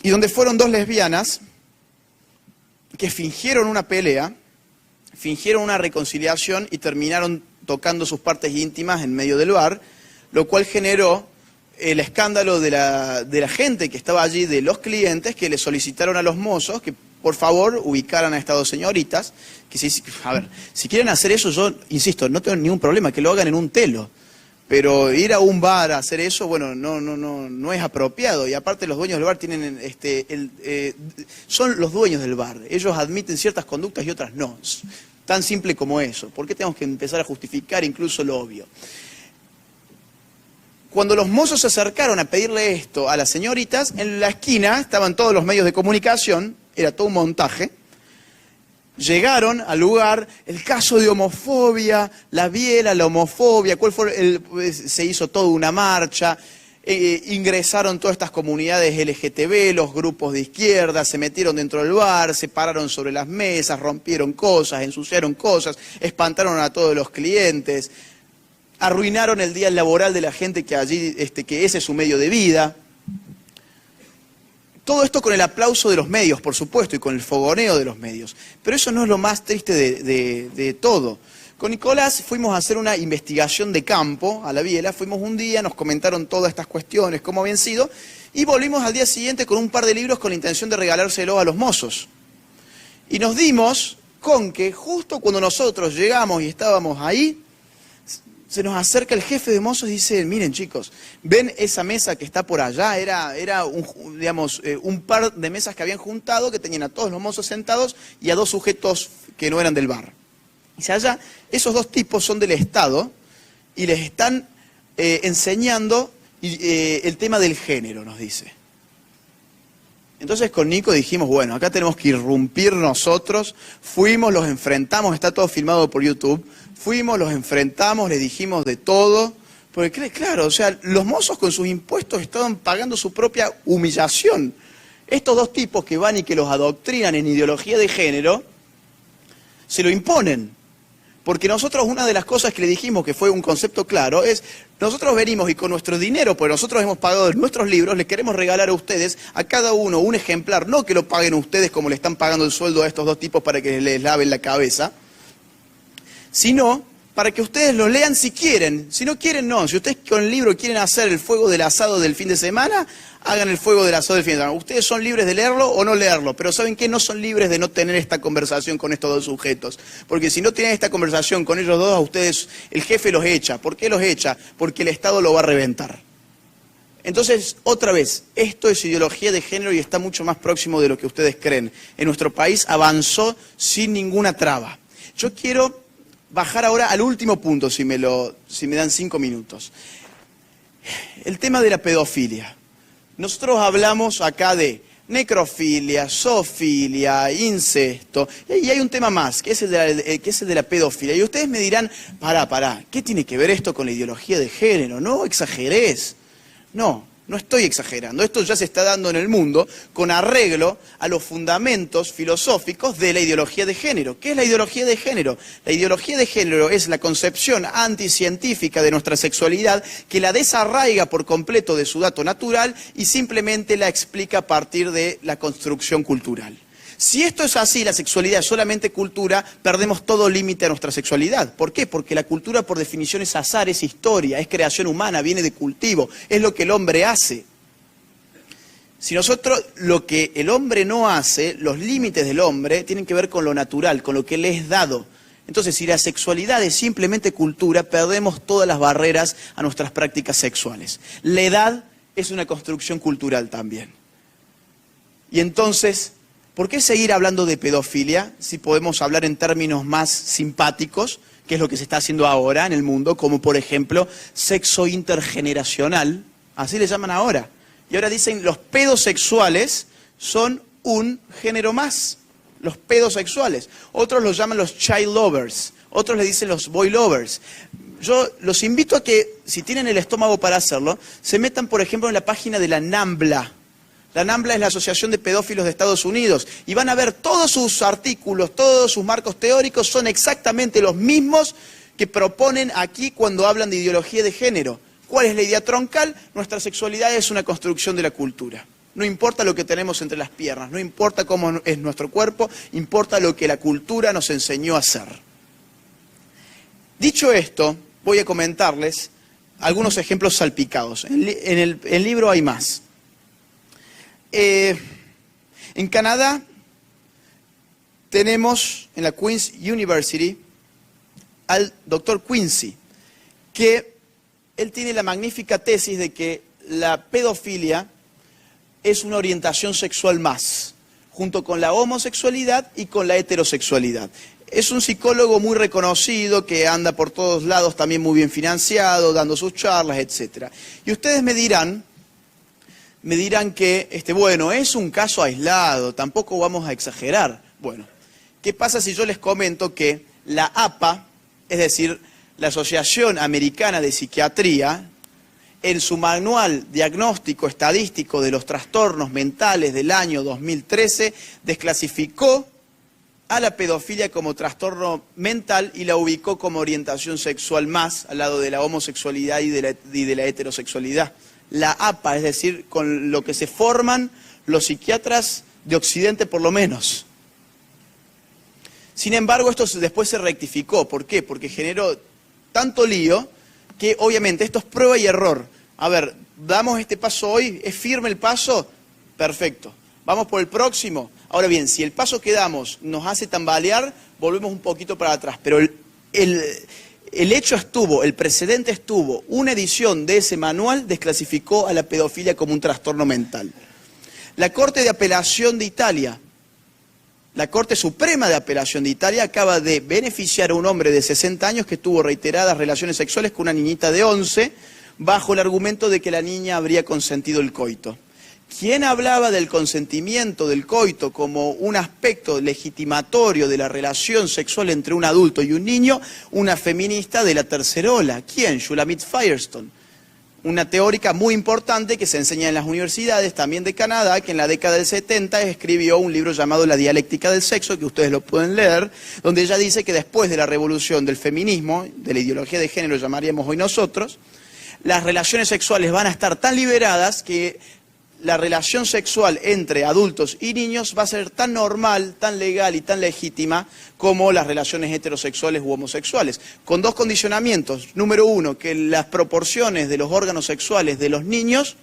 y donde fueron dos lesbianas que fingieron una pelea, fingieron una reconciliación y terminaron tocando sus partes íntimas en medio del bar, lo cual generó el escándalo de la gente que estaba allí, de los clientes, que le solicitaron a los mozos que por favor ubicaran a estas dos señoritas. A ver, si quieren hacer eso, yo insisto, no tengo ningún problema, que lo hagan en un telo. Pero ir a un bar a hacer eso, bueno, no es apropiado. Y aparte los dueños del bar tienen, son los dueños del bar. Ellos admiten ciertas conductas y otras no. Tan simple como eso. ¿Por qué tenemos que empezar a justificar incluso lo obvio? Cuando los mozos se acercaron a pedirle esto a las señoritas, en la esquina estaban todos los medios de comunicación, era todo un montaje. Llegaron al lugar, el caso de homofobia, La Biela, la homofobia, se hizo toda una marcha, ingresaron todas estas comunidades LGTB, los grupos de izquierda, se metieron dentro del bar, se pararon sobre las mesas, rompieron cosas, ensuciaron cosas, espantaron a todos los clientes, arruinaron el día laboral de la gente que allí, que ese es su medio de vida. Todo esto con el aplauso de los medios, por supuesto, y con el fogoneo de los medios. Pero eso no es lo más triste de todo. Con Nicolás fuimos a hacer una investigación de campo a La Biela, fuimos un día, nos comentaron todas estas cuestiones, cómo habían sido, y volvimos al día siguiente con un par de libros con la intención de regalárselos a los mozos. Y nos dimos con que justo cuando nosotros llegamos y estábamos ahí, se nos acerca el jefe de mozos y dice, miren chicos, ¿ven esa mesa que está por allá? Era un par de mesas que habían juntado, que tenían a todos los mozos sentados y a dos sujetos que no eran del bar. Dice, allá, esos dos tipos son del Estado y les están enseñando el tema del género, nos dice. Entonces con Nico dijimos, bueno, acá tenemos que irrumpir nosotros, fuimos, los enfrentamos, está todo filmado por YouTube, fuimos, los enfrentamos, les dijimos de todo, Porque claro, o sea, los mozos con sus impuestos estaban pagando su propia humillación. Estos dos tipos que van y que los adoctrinan en ideología de género, se lo imponen. Porque nosotros, una de las cosas que le dijimos que fue un concepto claro, es nosotros venimos y con nuestro dinero, porque nosotros hemos pagado nuestros libros, les queremos regalar a ustedes, a cada uno, un ejemplar, no que lo paguen ustedes como le están pagando el sueldo a estos dos tipos para que les laven la cabeza, sino para que ustedes lo lean si quieren. Si no quieren, no. Si ustedes con el libro quieren hacer el fuego del asado del fin de semana, hagan el fuego del asado del fin de semana. Ustedes son libres de leerlo o no leerlo, pero ¿saben qué? No son libres de no tener esta conversación con estos dos sujetos. Porque si no tienen esta conversación con ellos dos, a ustedes el jefe los echa. ¿Por qué los echa? Porque el Estado lo va a reventar. Entonces, otra vez, esto es ideología de género y está mucho más próximo de lo que ustedes creen. En nuestro país avanzó sin ninguna traba. Yo quiero bajar ahora al último punto, si me dan 5 minutos. El tema de la pedofilia. Nosotros hablamos acá de necrofilia, zoofilia, incesto, y hay un tema más, que es el de la pedofilia. Y ustedes me dirán, pará, ¿qué tiene que ver esto con la ideología de género? No exagerés. No estoy exagerando. Esto ya se está dando en el mundo con arreglo a los fundamentos filosóficos de la ideología de género. ¿Qué es la ideología de género? La ideología de género es la concepción anticientífica de nuestra sexualidad que la desarraiga por completo de su dato natural y simplemente la explica a partir de la construcción cultural. Si esto es así, la sexualidad es solamente cultura, perdemos todo límite a nuestra sexualidad. ¿Por qué? Porque la cultura por definición es azar, es historia, es creación humana, viene de cultivo, es lo que el hombre hace. Si nosotros lo que el hombre no hace, los límites del hombre tienen que ver con lo natural, con lo que le es dado. Entonces, si la sexualidad es simplemente cultura, perdemos todas las barreras a nuestras prácticas sexuales. La edad es una construcción cultural también. Y entonces, ¿por qué seguir hablando de pedofilia si podemos hablar en términos más simpáticos, que es lo que se está haciendo ahora en el mundo, como por ejemplo sexo intergeneracional? Así le llaman ahora. Y ahora dicen los pedosexuales son un género más, los pedosexuales. Otros los llaman los child lovers, otros le dicen los boy lovers. Yo los invito a que, si tienen el estómago para hacerlo, se metan por ejemplo en la página de la NAMBLA. La NAMBLA es la Asociación de Pedófilos de Estados Unidos y van a ver todos sus artículos, todos sus marcos teóricos son exactamente los mismos que proponen aquí cuando hablan de ideología de género. ¿Cuál es la idea troncal? Nuestra sexualidad es una construcción de la cultura. No importa lo que tenemos entre las piernas, no importa cómo es nuestro cuerpo, importa lo que la cultura nos enseñó a hacer. Dicho esto, voy a comentarles algunos ejemplos salpicados. En el libro hay más. En Canadá tenemos en la Queen's University al doctor Quincy, que él tiene la magnífica tesis de que la pedofilia es una orientación sexual más, junto con la homosexualidad y con la heterosexualidad. Es un psicólogo muy reconocido que anda por todos lados, también muy bien financiado, dando sus charlas, etc. Y ustedes me dirán que, bueno, es un caso aislado, tampoco vamos a exagerar. Bueno, ¿qué pasa si yo les comento que la APA, es decir, la Asociación Americana de Psiquiatría, en su manual diagnóstico estadístico de los trastornos mentales del año 2013, desclasificó a la pedofilia como trastorno mental y la ubicó como orientación sexual más, al lado de la homosexualidad y de la heterosexualidad? La APA, es decir, con lo que se forman los psiquiatras de Occidente por lo menos. Sin embargo, esto después se rectificó. ¿Por qué? Porque generó tanto lío que obviamente esto es prueba y error. A ver, damos este paso hoy, ¿es firme el paso? Perfecto. Vamos por el próximo. Ahora bien, si el paso que damos nos hace tambalear, volvemos un poquito para atrás. Pero el hecho estuvo, el precedente estuvo, una edición de ese manual desclasificó a la pedofilia como un trastorno mental. La Corte de Apelación de Italia, la Corte Suprema de Apelación de Italia acaba de beneficiar a un hombre de 60 años que tuvo reiteradas relaciones sexuales con una niñita de 11, bajo el argumento de que la niña habría consentido el coito. ¿Quién hablaba del consentimiento del coito como un aspecto legitimatorio de la relación sexual entre un adulto y un niño? Una feminista de la tercera ola. ¿Quién? Shulamit Firestone. Una teórica muy importante que se enseña en las universidades, también de Canadá, que en la década del 70 escribió un libro llamado La dialéctica del sexo, que ustedes lo pueden leer, donde ella dice que después de la revolución del feminismo, de la ideología de género llamaríamos hoy nosotros, las relaciones sexuales van a estar tan liberadas que la relación sexual entre adultos y niños va a ser tan normal, tan legal y tan legítima como las relaciones heterosexuales u homosexuales, con dos condicionamientos. Número uno, que las proporciones de los órganos sexuales de los niños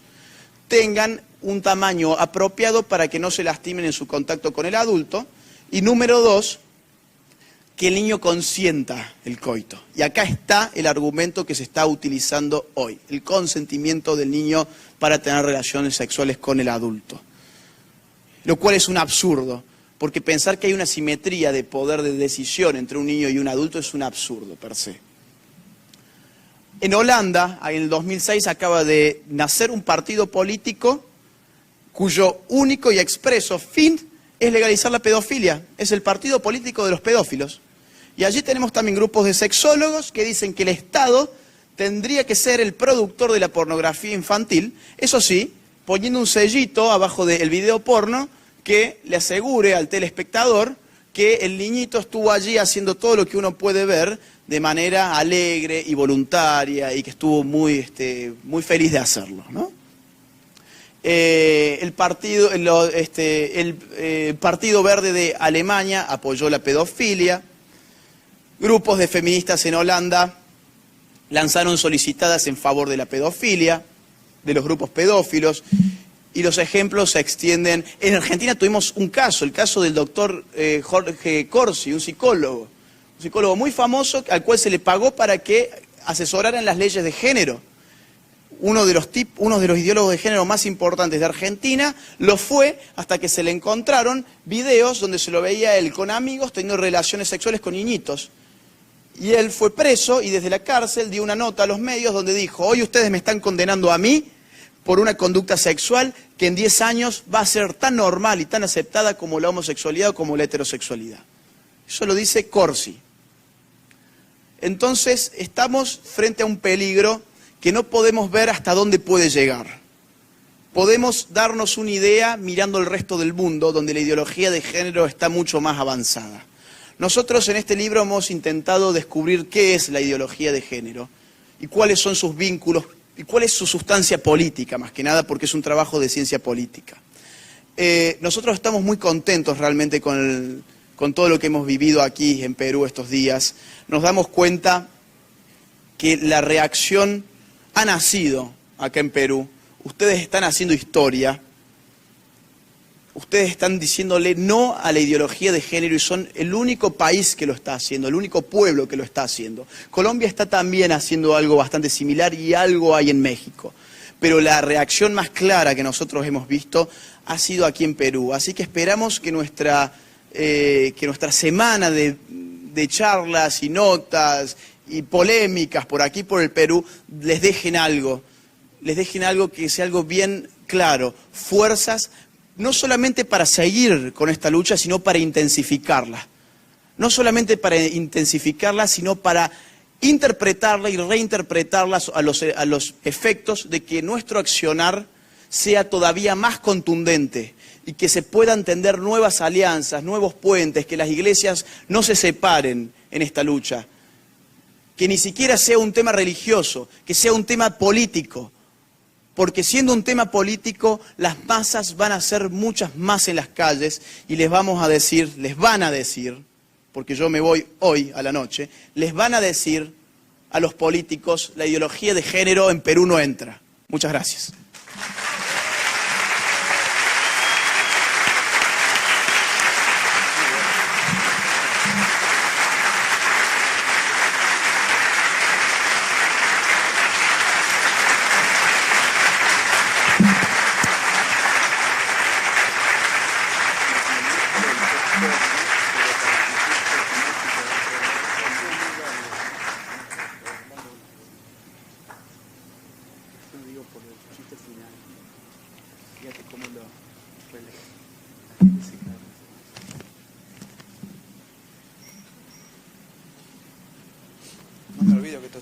tengan un tamaño apropiado para que no se lastimen en su contacto con el adulto. Y número dos, que el niño consienta el coito. Y acá está el argumento que se está utilizando hoy, el consentimiento del niño para tener relaciones sexuales con el adulto. Lo cual es un absurdo, porque pensar que hay una simetría de poder de decisión entre un niño y un adulto es un absurdo per se. En Holanda, en el 2006, acaba de nacer un partido político cuyo único y expreso fin es legalizar la pedofilia. Es el partido político de los pedófilos. Y allí tenemos también grupos de sexólogos que dicen que el Estado tendría que ser el productor de la pornografía infantil, eso sí, poniendo un sellito abajo del video porno que le asegure al telespectador que el niñito estuvo allí haciendo todo lo que uno puede ver de manera alegre y voluntaria y que estuvo muy feliz de hacerlo, ¿no? El Partido Verde de Alemania apoyó la pedofilia. Grupos de feministas en Holanda lanzaron solicitadas en favor de la pedofilia, de los grupos pedófilos, y los ejemplos se extienden. En Argentina tuvimos un caso, el caso del doctor Jorge Corsi, un psicólogo muy famoso al cual se le pagó para que asesoraran las leyes de género. Uno de los ideólogos de género más importantes de Argentina lo fue hasta que se le encontraron videos donde se lo veía él con amigos teniendo relaciones sexuales con niñitos. Y él fue preso y desde la cárcel dio una nota a los medios donde dijo: hoy ustedes me están condenando a mí por una conducta sexual que en 10 años va a ser tan normal y tan aceptada como la homosexualidad o como la heterosexualidad. Eso lo dice Corsi. Entonces estamos frente a un peligro que no podemos ver hasta dónde puede llegar. Podemos darnos una idea mirando el resto del mundo, donde la ideología de género está mucho más avanzada. Nosotros en este libro hemos intentado descubrir qué es la ideología de género y cuáles son sus vínculos y cuál es su sustancia política, más que nada porque es un trabajo de ciencia política. Nosotros estamos muy contentos realmente con todo lo que hemos vivido aquí en Perú estos días. Nos damos cuenta que la reacción ha nacido acá en Perú. Ustedes están haciendo historia. Ustedes están diciéndole no a la ideología de género y son el único país que lo está haciendo, el único pueblo que lo está haciendo. Colombia está también haciendo algo bastante similar y algo hay en México. Pero la reacción más clara que nosotros hemos visto ha sido aquí en Perú. Así que esperamos que nuestra semana de charlas y notas y polémicas por aquí, por el Perú, les dejen algo que sea algo bien claro, fuerzas, no solamente para seguir con esta lucha, sino para intensificarla. No solamente para intensificarla, sino para interpretarla y reinterpretarla a los efectos de que nuestro accionar sea todavía más contundente y que se puedan tender nuevas alianzas, nuevos puentes, que las iglesias no se separen en esta lucha, que ni siquiera sea un tema religioso, que sea un tema político. Porque siendo un tema político, las masas van a ser muchas más en las calles y les van a decir, porque yo me voy hoy a la noche, les van a decir a los políticos: la ideología de género en Perú no entra. Muchas gracias. Digo por el chiste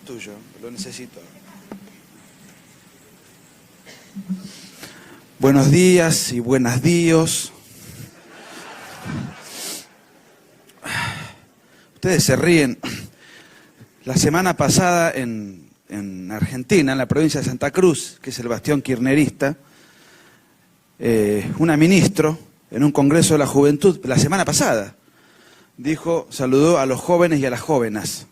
es tuyo, lo necesito. Buenos días y buenas días. Ustedes se ríen. La semana pasada en Argentina, en la provincia de Santa Cruz, que es el bastión kirchnerista, una ministra en un congreso de la juventud, la semana pasada, saludó a los jóvenes y a las jóvenes.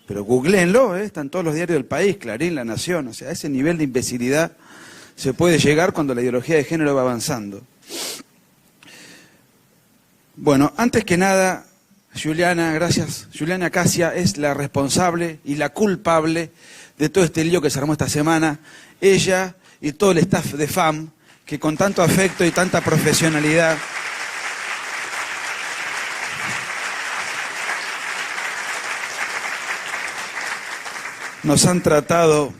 Pero googleenlo, están todos los diarios del país, Clarín, La Nación, o sea, a ese nivel de imbecilidad se puede llegar cuando la ideología de género va avanzando. Bueno, antes que nada, Juliana, gracias. Juliana Casia es la responsable y la culpable de todo este lío que se armó esta semana. Ella y todo el staff de FAM, que con tanto afecto y tanta profesionalidad nos han tratado,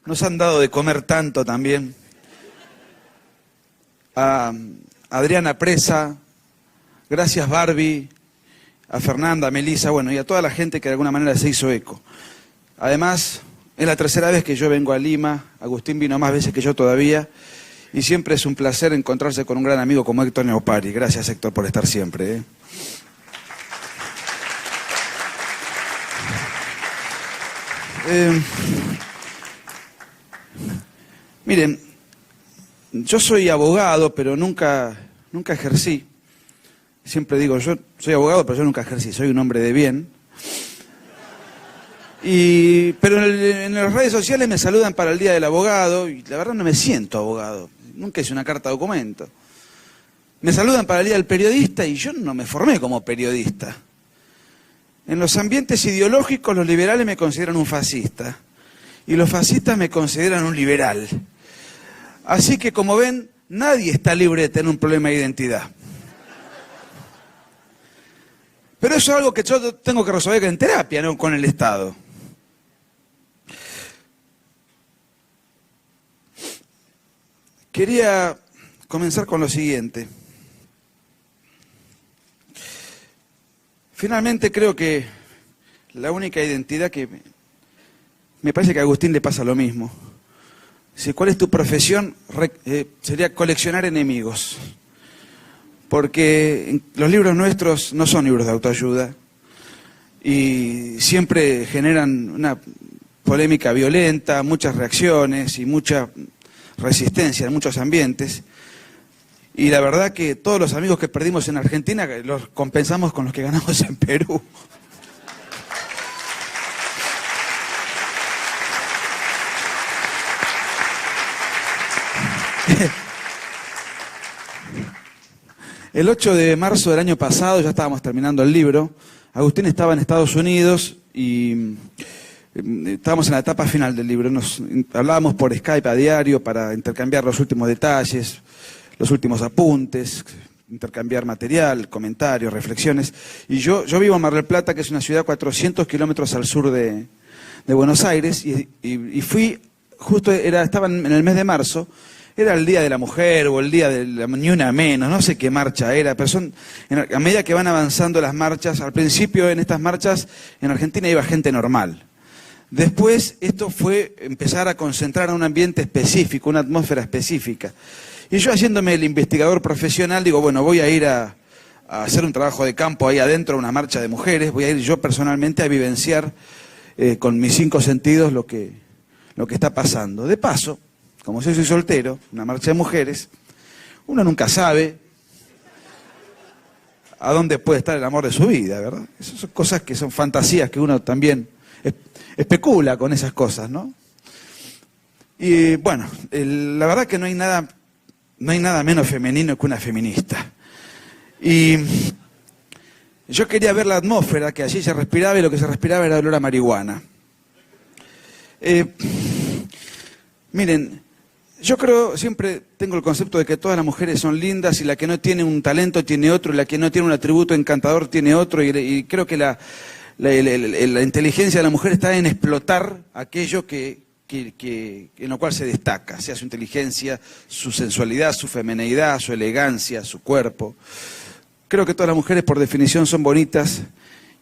nos han dado de comer tanto también. A Adriana Presa, gracias Barbie, a Fernanda, a Melissa, bueno, y a toda la gente que de alguna manera se hizo eco. Además, es la tercera vez que yo vengo a Lima, Agustín vino más veces que yo todavía, y siempre es un placer encontrarse con un gran amigo como Héctor Neopari. Gracias, Héctor, por estar siempre. Miren, yo soy abogado, pero nunca ejercí. Siempre digo, yo soy abogado, pero yo nunca ejercí, soy un hombre de bien. Pero en las redes sociales me saludan para el Día del Abogado, y la verdad no me siento abogado, nunca hice una carta documento. Me saludan para el Día del Periodista y yo no me formé como periodista. En los ambientes ideológicos los liberales me consideran un fascista y los fascistas me consideran un liberal. Así que, como ven, nadie está libre de tener un problema de identidad. Pero eso es algo que yo tengo que resolver en terapia, no con el Estado. Quería comenzar con lo siguiente. Finalmente creo que la única identidad que... Me parece que a Agustín le pasa lo mismo. Si, ¿cuál es tu profesión? Sería coleccionar enemigos. Porque los libros nuestros no son libros de autoayuda y siempre generan una polémica violenta, muchas reacciones y mucha resistencia en muchos ambientes. Y la verdad que todos los amigos que perdimos en Argentina los compensamos con los que ganamos en Perú. El 8 de marzo del año pasado, ya estábamos terminando el libro, Agustín estaba en Estados Unidos y estábamos en la etapa final del libro. Nos hablábamos por Skype a diario para intercambiar los últimos detalles, los últimos apuntes, intercambiar material, comentarios, reflexiones. Y yo vivo en Mar del Plata, que es una ciudad 400 kilómetros al sur de Buenos Aires, y fui, estaba en el mes de marzo. Era el Día de la Mujer o el Día de la Ni Una Menos, no sé qué marcha era, pero a medida que van avanzando las marchas, al principio en estas marchas en Argentina iba gente normal. Después esto fue empezar a concentrar a un ambiente específico, una atmósfera específica. Y yo, haciéndome el investigador profesional, digo, bueno, voy a ir a hacer un trabajo de campo ahí adentro, una marcha de mujeres, voy a ir yo personalmente a vivenciar con mis 5 sentidos lo que está pasando. De paso, como yo soy soltero, una marcha de mujeres, uno nunca sabe a dónde puede estar el amor de su vida, ¿verdad? Esas son cosas que son fantasías que uno también especula con esas cosas, ¿no? Y bueno, la verdad que no hay nada menos femenino que una feminista. Y yo quería ver la atmósfera, que allí se respiraba, y lo que se respiraba era olor a marihuana. Miren, yo siempre tengo el concepto de que todas las mujeres son lindas y la que no tiene un talento tiene otro, y la que no tiene un atributo encantador tiene otro, y creo que la inteligencia de la mujer está en explotar aquello en lo cual se destaca, sea su inteligencia, su sensualidad, su femineidad, su elegancia, su cuerpo. Creo que todas las mujeres por definición son bonitas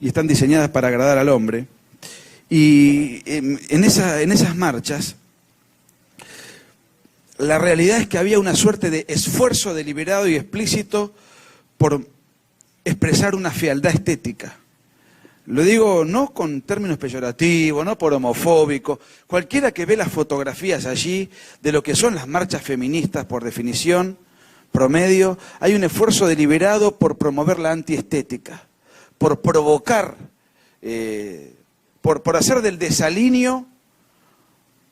y están diseñadas para agradar al hombre. Y en esas marchas, la realidad es que había una suerte de esfuerzo deliberado y explícito por expresar una fealdad estética. Lo digo no con términos peyorativos, no por homofóbico. Cualquiera que ve las fotografías allí de lo que son las marchas feministas, por definición, promedio, hay un esfuerzo deliberado por promover la antiestética, por provocar, por hacer del desalineo,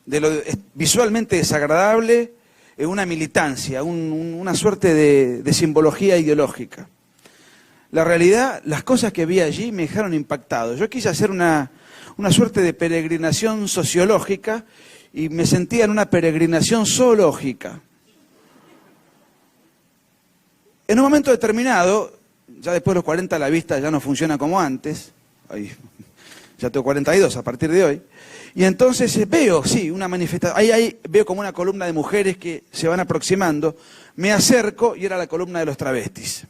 de lo visualmente desagradable, una militancia, una suerte de simbología ideológica. La realidad, las cosas que vi allí me dejaron impactado. Yo quise hacer una suerte de peregrinación sociológica y me sentía en una peregrinación zoológica. En un momento determinado, ya después de los 40 la vista ya no funciona como antes, ya tengo 42 a partir de hoy, y entonces veo, sí, una manifestación, ahí veo como una columna de mujeres que se van aproximando, me acerco y era la columna de los travestis.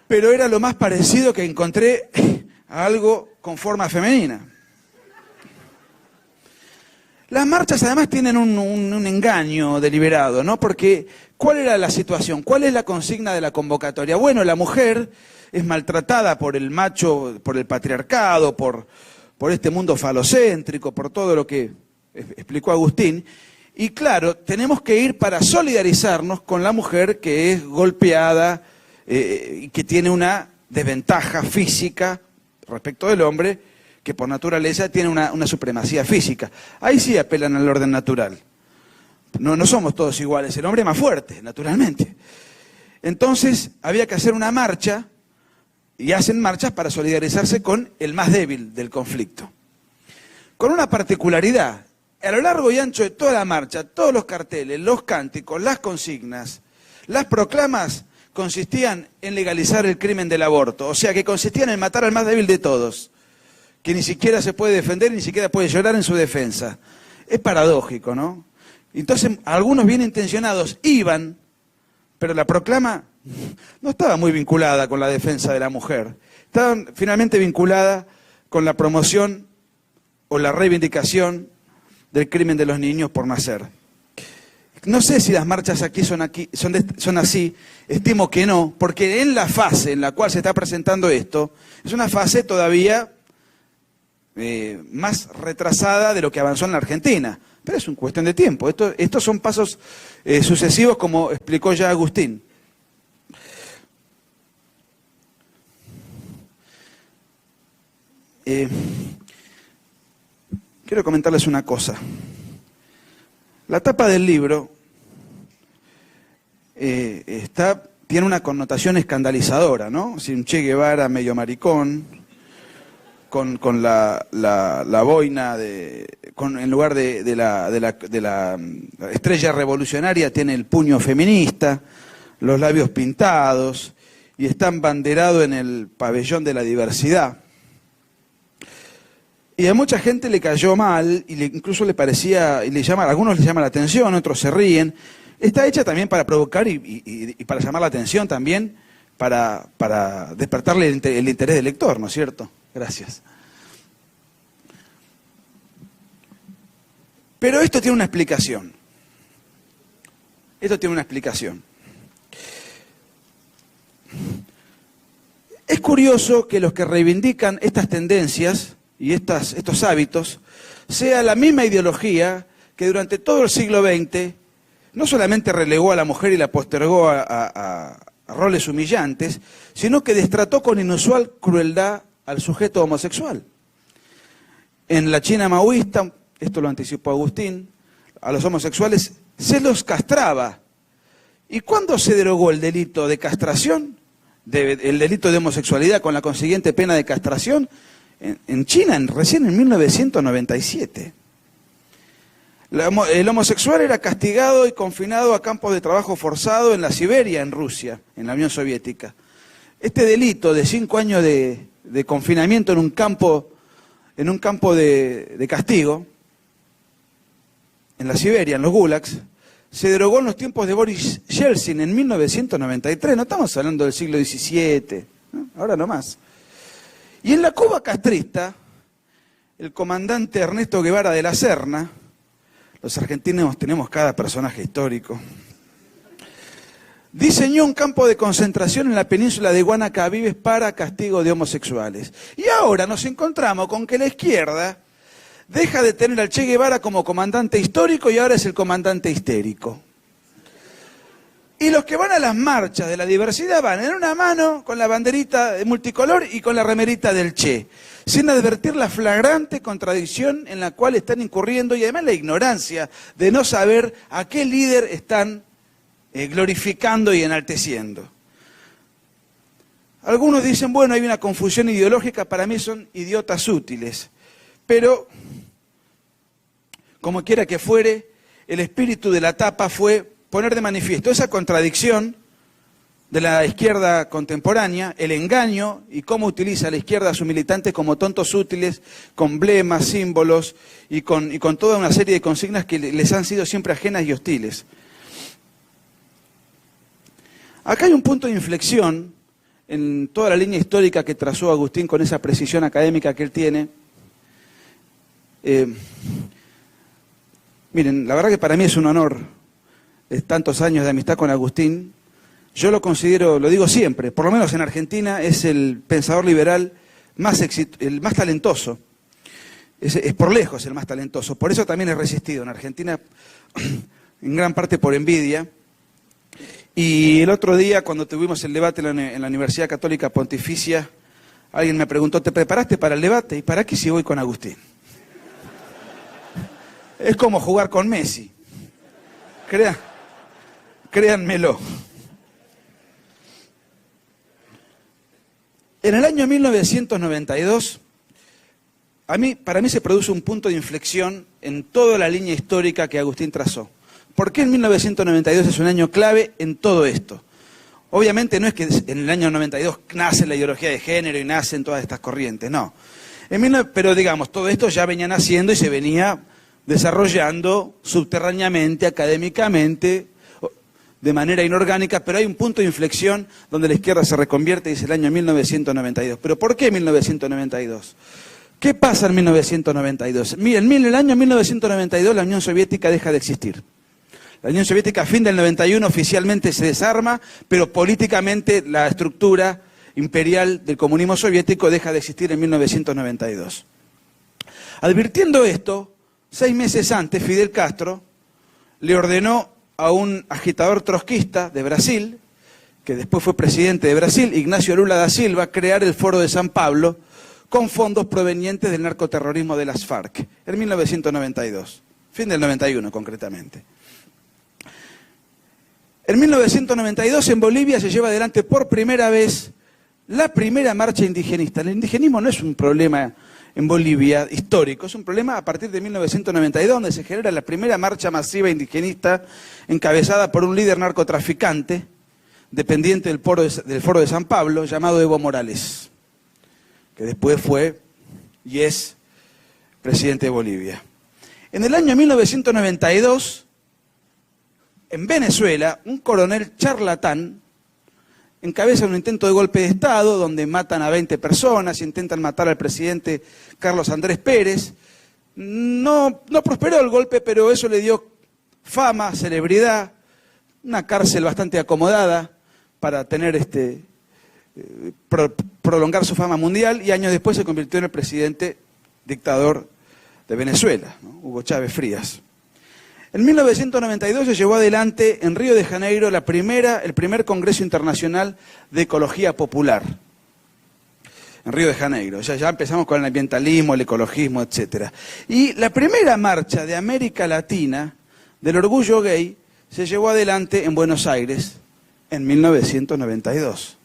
Pero era lo más parecido que encontré a algo con forma femenina. Las marchas además tienen un engaño deliberado, ¿no? Porque, ¿cuál era la situación? ¿Cuál es la consigna de la convocatoria? Bueno, la mujer es maltratada por el macho, por el patriarcado, por este mundo falocéntrico, por todo lo que explicó Agustín. Y claro, tenemos que ir para solidarizarnos con la mujer que es golpeada, y que tiene una desventaja física respecto del hombre, que por naturaleza tiene una supremacía física. Ahí sí apelan al orden natural. No somos todos iguales, el hombre es más fuerte, naturalmente. Entonces había que hacer una marcha, y hacen marchas para solidarizarse con el más débil del conflicto. Con una particularidad, a lo largo y ancho de toda la marcha, todos los carteles, los cánticos, las consignas, las proclamas, consistían en legalizar el crimen del aborto, o sea que consistían en matar al más débil de todos, que ni siquiera se puede defender, ni siquiera puede llorar en su defensa. Es paradójico, ¿no? Entonces algunos bien intencionados iban, pero la proclama no estaba muy vinculada con la defensa de la mujer, estaba finalmente vinculada con la promoción o la reivindicación del crimen de los niños por nacer. No sé si las marchas aquí son así, estimo que no, porque en la fase en la cual se está presentando esto, es una fase todavía más retrasada de lo que avanzó en la Argentina, pero es una cuestión de tiempo. Estos son pasos sucesivos, como explicó ya Agustín. Quiero comentarles una cosa. La tapa del libro tiene una connotación escandalizadora, ¿no? Si un Che Guevara medio maricón, con la boina, en lugar de la estrella revolucionaria tiene el puño feminista, los labios pintados, y está embanderado en el pabellón de la diversidad. Y a mucha gente le cayó mal, incluso le parecía, y a algunos les llama la atención, otros se ríen. Está hecha también para provocar y para llamar la atención también, para despertarle el interés del lector, ¿no es cierto? Gracias. Pero esto tiene una explicación. Esto tiene una explicación. Es curioso que los que reivindican estas tendencias y estos hábitos sea la misma ideología que durante todo el siglo XX no solamente relegó a la mujer y la postergó a roles humillantes, sino que destrató con inusual crueldad al sujeto homosexual. En la China maoísta, esto lo anticipó Agustín, a los homosexuales se los castraba. ¿Y cuándo se derogó el delito de castración? El delito de homosexualidad con la consiguiente pena de castración en China, recién en 1997. El homosexual era castigado y confinado a campos de trabajo forzado en la Siberia, en Rusia, en la Unión Soviética. Este delito de 5 años de confinamiento en un campo de castigo, en la Siberia, en los gulags, se derogó en los tiempos de Boris Yeltsin en 1993, no estamos hablando del siglo XVII, ¿no? Ahora no más. Y en la Cuba castrista, el comandante Ernesto Guevara de la Serna, los argentinos tenemos cada personaje histórico, diseñó un campo de concentración en la península de Guanacabibes para castigo de homosexuales. Y ahora nos encontramos con que la izquierda deja de tener al Che Guevara como comandante histórico y ahora es el comandante histérico. Y los que van a las marchas de la diversidad van en una mano con la banderita de multicolor y con la remerita del Che, sin advertir la flagrante contradicción en la cual están incurriendo y además la ignorancia de no saber a qué líder están glorificando y enalteciendo. Algunos dicen, bueno, hay una confusión ideológica, para mí son idiotas útiles, pero como quiera que fuere, el espíritu de la tapa fue poner de manifiesto esa contradicción de la izquierda contemporánea, el engaño y cómo utiliza la izquierda a sus militantes como tontos útiles, con emblemas, símbolos y con toda una serie de consignas que les han sido siempre ajenas y hostiles. Acá hay un punto de inflexión en toda la línea histórica que trazó Agustín con esa precisión académica que él tiene. Miren, la verdad que para mí es un honor tantos años de amistad con Agustín. Yo lo considero, lo digo siempre, por lo menos en Argentina, es el pensador liberal el más talentoso. Es por lejos el más talentoso. Por eso también es resistido en Argentina, en gran parte por envidia. Y el otro día, cuando tuvimos el debate en la Universidad Católica Pontificia, alguien me preguntó, ¿te preparaste para el debate? ¿Y para qué si voy con Agustín? Es como jugar con Messi. Créanmelo. En el año 1992, para mí se produce un punto de inflexión en toda la línea histórica que Agustín trazó. ¿Por qué en 1992 es un año clave en todo esto? Obviamente no es que en el año 92 nace la ideología de género y nacen todas estas corrientes, no. Pero digamos, todo esto ya venía naciendo y se venía desarrollando subterráneamente, académicamente, de manera inorgánica, pero hay un punto de inflexión donde la izquierda se reconvierte y es el año 1992. ¿Pero por qué 1992? ¿Qué pasa en 1992? Miren, en el año 1992 la Unión Soviética deja de existir. La Unión Soviética a fin del 91 oficialmente se desarma, pero políticamente la estructura imperial del comunismo soviético deja de existir en 1992. Advirtiendo esto, 6 meses antes, Fidel Castro le ordenó a un agitador trotskista de Brasil, que después fue presidente de Brasil, Ignacio Lula da Silva, crear el Foro de San Pablo con fondos provenientes del narcoterrorismo de las FARC, en 1992, fin del 91 concretamente. En 1992 en Bolivia se lleva adelante por primera vez la primera marcha indigenista. El indigenismo no es un problema en Bolivia histórico, es un problema a partir de 1992, donde se genera la primera marcha masiva indigenista encabezada por un líder narcotraficante, dependiente del Foro de San Pablo, llamado Evo Morales, que después fue y es presidente de Bolivia. En el año 1992, en Venezuela, un coronel charlatán encabeza un intento de golpe de Estado donde matan a 20 personas, intentan matar al presidente Carlos Andrés Pérez. No prosperó el golpe, pero eso le dio fama, celebridad, una cárcel bastante acomodada para tener prolongar su fama mundial, y años después se convirtió en el presidente dictador de Venezuela, ¿no? Hugo Chávez Frías. En 1992 se llevó adelante en Río de Janeiro el primer Congreso Internacional de Ecología Popular. En Río de Janeiro. Ya empezamos con el ambientalismo, el ecologismo, etc. Y la primera marcha de América Latina del orgullo gay se llevó adelante en Buenos Aires en 1992.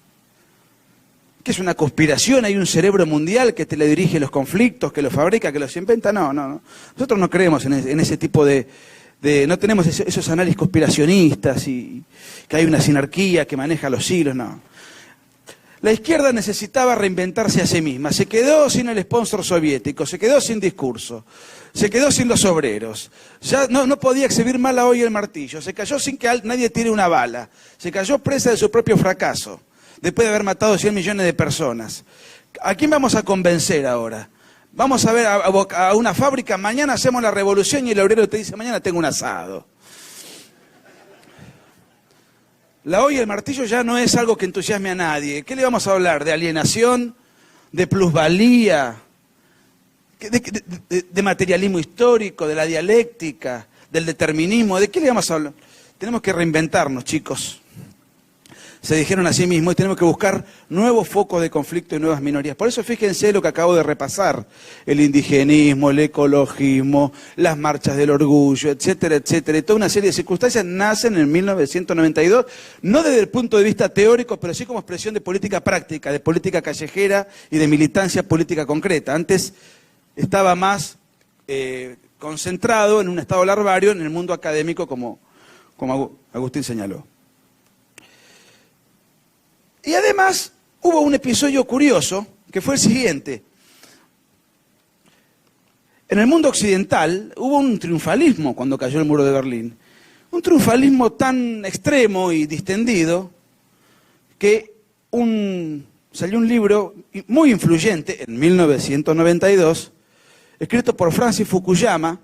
¿Qué es una conspiración? ¿Hay un cerebro mundial que te le dirige los conflictos, que los fabrica, que los inventa? No. Nosotros no creemos en ese tipo no tenemos esos análisis conspiracionistas y que hay una sinarquía que maneja los hilos, no. La izquierda necesitaba reinventarse a sí misma, se quedó sin el sponsor soviético, se quedó sin discurso, se quedó sin los obreros, ya no podía exhibir mal a hoy el martillo, se cayó sin que nadie tire una bala, se cayó presa de su propio fracaso, después de haber matado 100 millones de personas. ¿A quién vamos a convencer ahora? Vamos a ver a una fábrica, mañana hacemos la revolución y el obrero te dice, mañana tengo un asado. La hoy y el martillo ya no es algo que entusiasme a nadie. ¿Qué le vamos a hablar? ¿De alienación? ¿De plusvalía? ¿De materialismo histórico? ¿De la dialéctica? ¿Del determinismo? ¿De qué le vamos a hablar? Tenemos que reinventarnos, chicos. Se dijeron a sí mismos y tenemos que buscar nuevos focos de conflicto y nuevas minorías. Por eso fíjense lo que acabo de repasar. El indigenismo, el ecologismo, las marchas del orgullo, etcétera, etcétera. Y toda una serie de circunstancias nacen en 1992, no desde el punto de vista teórico, pero sí como expresión de política práctica, de política callejera y de militancia política concreta. Antes estaba más concentrado en un estado larvario en el mundo académico, como Agustín señaló. Y además hubo un episodio curioso, que fue el siguiente. En el mundo occidental hubo un triunfalismo cuando cayó el muro de Berlín. Un triunfalismo tan extremo y distendido que salió un libro muy influyente en 1992, escrito por Francis Fukuyama,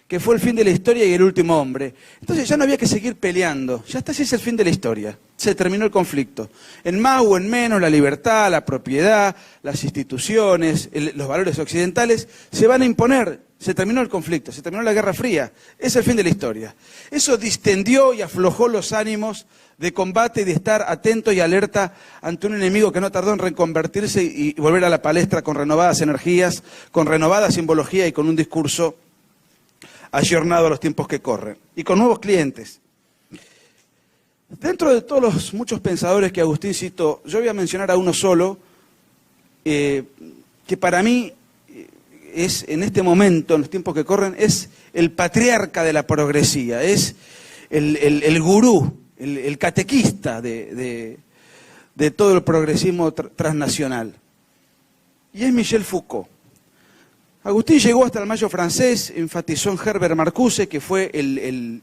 que fue el fin de la historia y el último hombre. Entonces ya no había que seguir peleando, ya está, ese es el fin de la historia, se terminó el conflicto. En más o en menos, la libertad, la propiedad, las instituciones, los valores occidentales se van a imponer, se terminó el conflicto, se terminó la Guerra Fría, es el fin de la historia. Eso distendió y aflojó los ánimos de combate y de estar atento y alerta ante un enemigo que no tardó en reconvertirse y volver a la palestra con renovadas energías, con renovada simbología y con un discurso ayornado a los tiempos que corren, y con nuevos clientes. Dentro de todos los muchos pensadores que Agustín citó, yo voy a mencionar a uno solo, que para mí es, en este momento, en los tiempos que corren, es el patriarca de la progresía, es el gurú, el catequista de todo el progresismo transnacional. Y es Michel Foucault. Agustín llegó hasta el Mayo francés, enfatizó en Herbert Marcuse, que fue el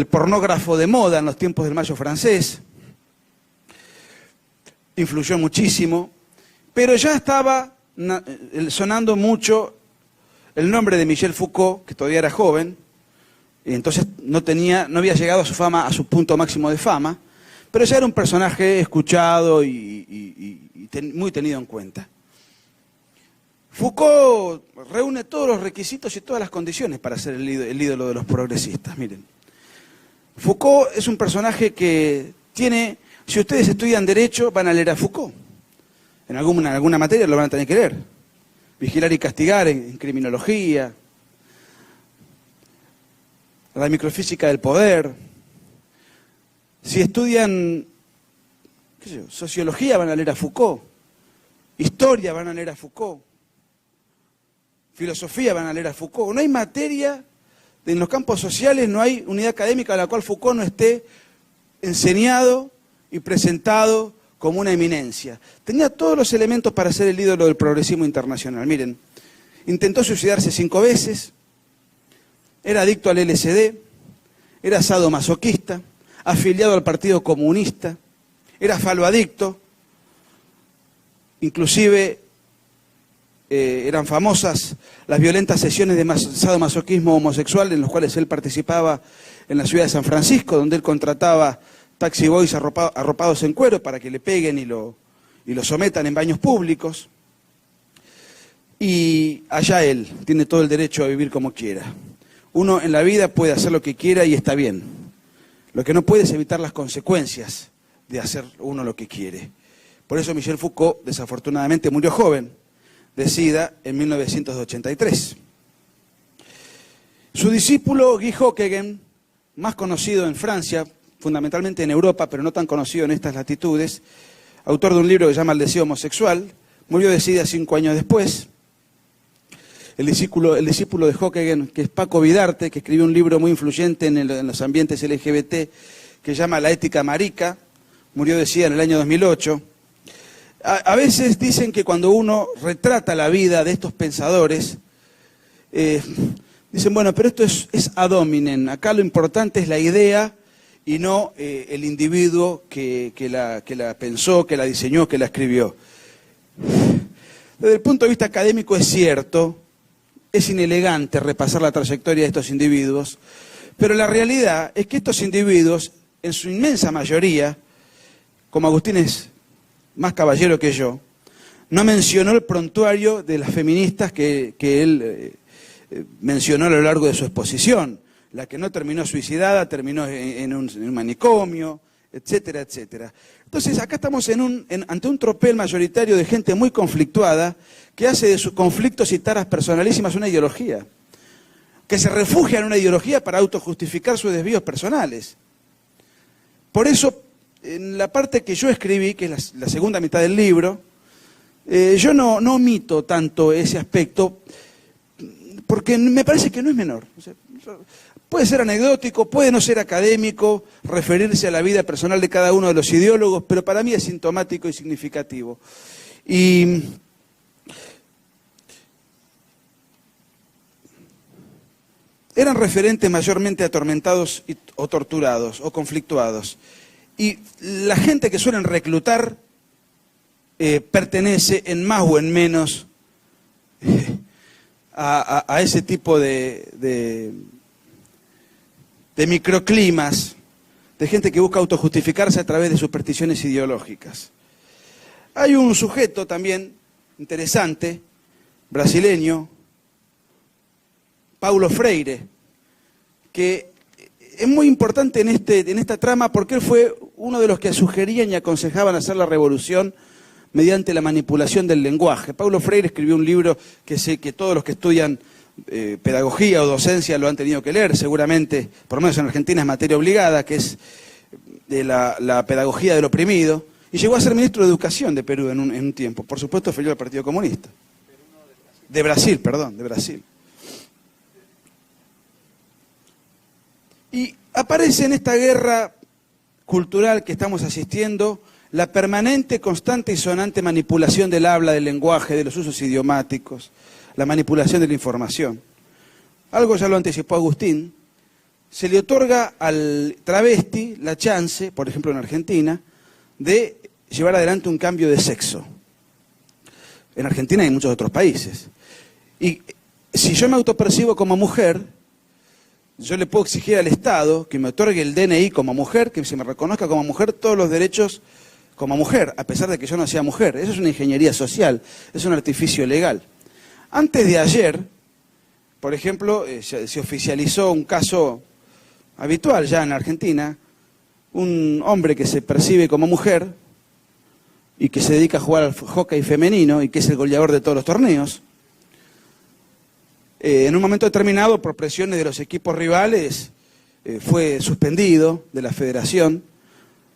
pornógrafo de moda en los tiempos del Mayo francés. Influyó muchísimo, pero ya estaba sonando mucho el nombre de Michel Foucault, que todavía era joven, y entonces no había llegado a su fama, a su punto máximo de fama, pero ya era un personaje escuchado y muy tenido en cuenta. Foucault reúne todos los requisitos y todas las condiciones para ser el ídolo de los progresistas. Miren, Foucault es un personaje que tiene, si ustedes estudian Derecho, van a leer a Foucault. En alguna materia lo van a tener que leer. Vigilar y castigar en criminología, la microfísica del poder. Si estudian sociología, van a leer a Foucault. Historia, van a leer a Foucault. Filosofía, van a leer a Foucault. No hay materia, en los campos sociales no hay unidad académica a la cual Foucault no esté enseñado y presentado como una eminencia. Tenía todos los elementos para ser el ídolo del progresismo internacional. Miren, intentó suicidarse 5 veces, era adicto al LSD, era sadomasoquista, afiliado al Partido Comunista, era faloadicto, inclusive eran famosas las violentas sesiones de sadomasoquismo homosexual en los cuales él participaba en la ciudad de San Francisco, donde él contrataba taxi boys arropados en cuero para que le peguen y lo sometan en baños públicos. Y allá él tiene todo el derecho a vivir como quiera. Uno en la vida puede hacer lo que quiera y está bien. Lo que no puede es evitar las consecuencias de hacer uno lo que quiere. Por eso Michel Foucault, desafortunadamente, murió joven de SIDA en 1983. Su discípulo Guy Hockegen, más conocido en Francia, fundamentalmente en Europa, pero no tan conocido en estas latitudes, autor de un libro que se llama El deseo homosexual, murió de SIDA 5 años después. El discípulo de Hockegen, que es Paco Vidarte, que escribió un libro muy influyente en los ambientes LGBT, que se llama La ética marica, murió de SIDA en el año 2008. A veces dicen que cuando uno retrata la vida de estos pensadores, dicen, bueno, pero esto es ad hominem, acá lo importante es la idea y no el individuo que la pensó, que la diseñó, que la escribió. Desde el punto de vista académico es cierto, es inelegante repasar la trayectoria de estos individuos, pero la realidad es que estos individuos, en su inmensa mayoría, como Agustín es más caballero que yo, no mencionó el prontuario de las feministas que él mencionó a lo largo de su exposición. La que no terminó suicidada terminó en un manicomio, etcétera, etcétera. Entonces acá estamos ante un tropel mayoritario de gente muy conflictuada que hace de sus conflictos y taras personalísimas una ideología, que se refugia en una ideología para autojustificar sus desvíos personales. Por eso, en la parte que yo escribí, que es la segunda mitad del libro, yo no omito tanto ese aspecto, porque me parece que no es menor. O sea, puede ser anecdótico, puede no ser académico, referirse a la vida personal de cada uno de los ideólogos, pero para mí es sintomático y significativo. Y eran referentes mayormente atormentados o torturados o conflictuados. Y la gente que suelen reclutar pertenece en más o en menos a ese tipo de microclimas, de gente que busca autojustificarse a través de supersticiones ideológicas. Hay un sujeto también interesante, brasileño, Paulo Freire, que es muy importante en esta trama porque él fue uno de los que sugerían y aconsejaban hacer la revolución mediante la manipulación del lenguaje. Paulo Freire escribió un libro que sé que todos los que estudian pedagogía o docencia lo han tenido que leer, seguramente, por lo menos en Argentina es materia obligada, que es de la pedagogía del oprimido, y llegó a ser ministro de Educación de Perú en un tiempo. Por supuesto, afilió al Partido Comunista. De Brasil. Y aparece en esta guerra cultural que estamos asistiendo la permanente, constante y sonante manipulación del habla, del lenguaje, de los usos idiomáticos, la manipulación de la información. Algo ya lo anticipó Agustín, se le otorga al travesti la chance, por ejemplo en Argentina, de llevar adelante un cambio de sexo. En Argentina y en muchos otros países. Y si yo me autopercibo como mujer, yo le puedo exigir al Estado que me otorgue el DNI como mujer, que se me reconozca como mujer todos los derechos como mujer, a pesar de que yo no sea mujer. Eso es una ingeniería social, es un artificio legal. Antes de ayer, por ejemplo, se oficializó un caso habitual ya en Argentina, un hombre que se percibe como mujer y que se dedica a jugar al hockey femenino y que es el goleador de todos los torneos. En un momento determinado, por presiones de los equipos rivales, fue suspendido de la federación.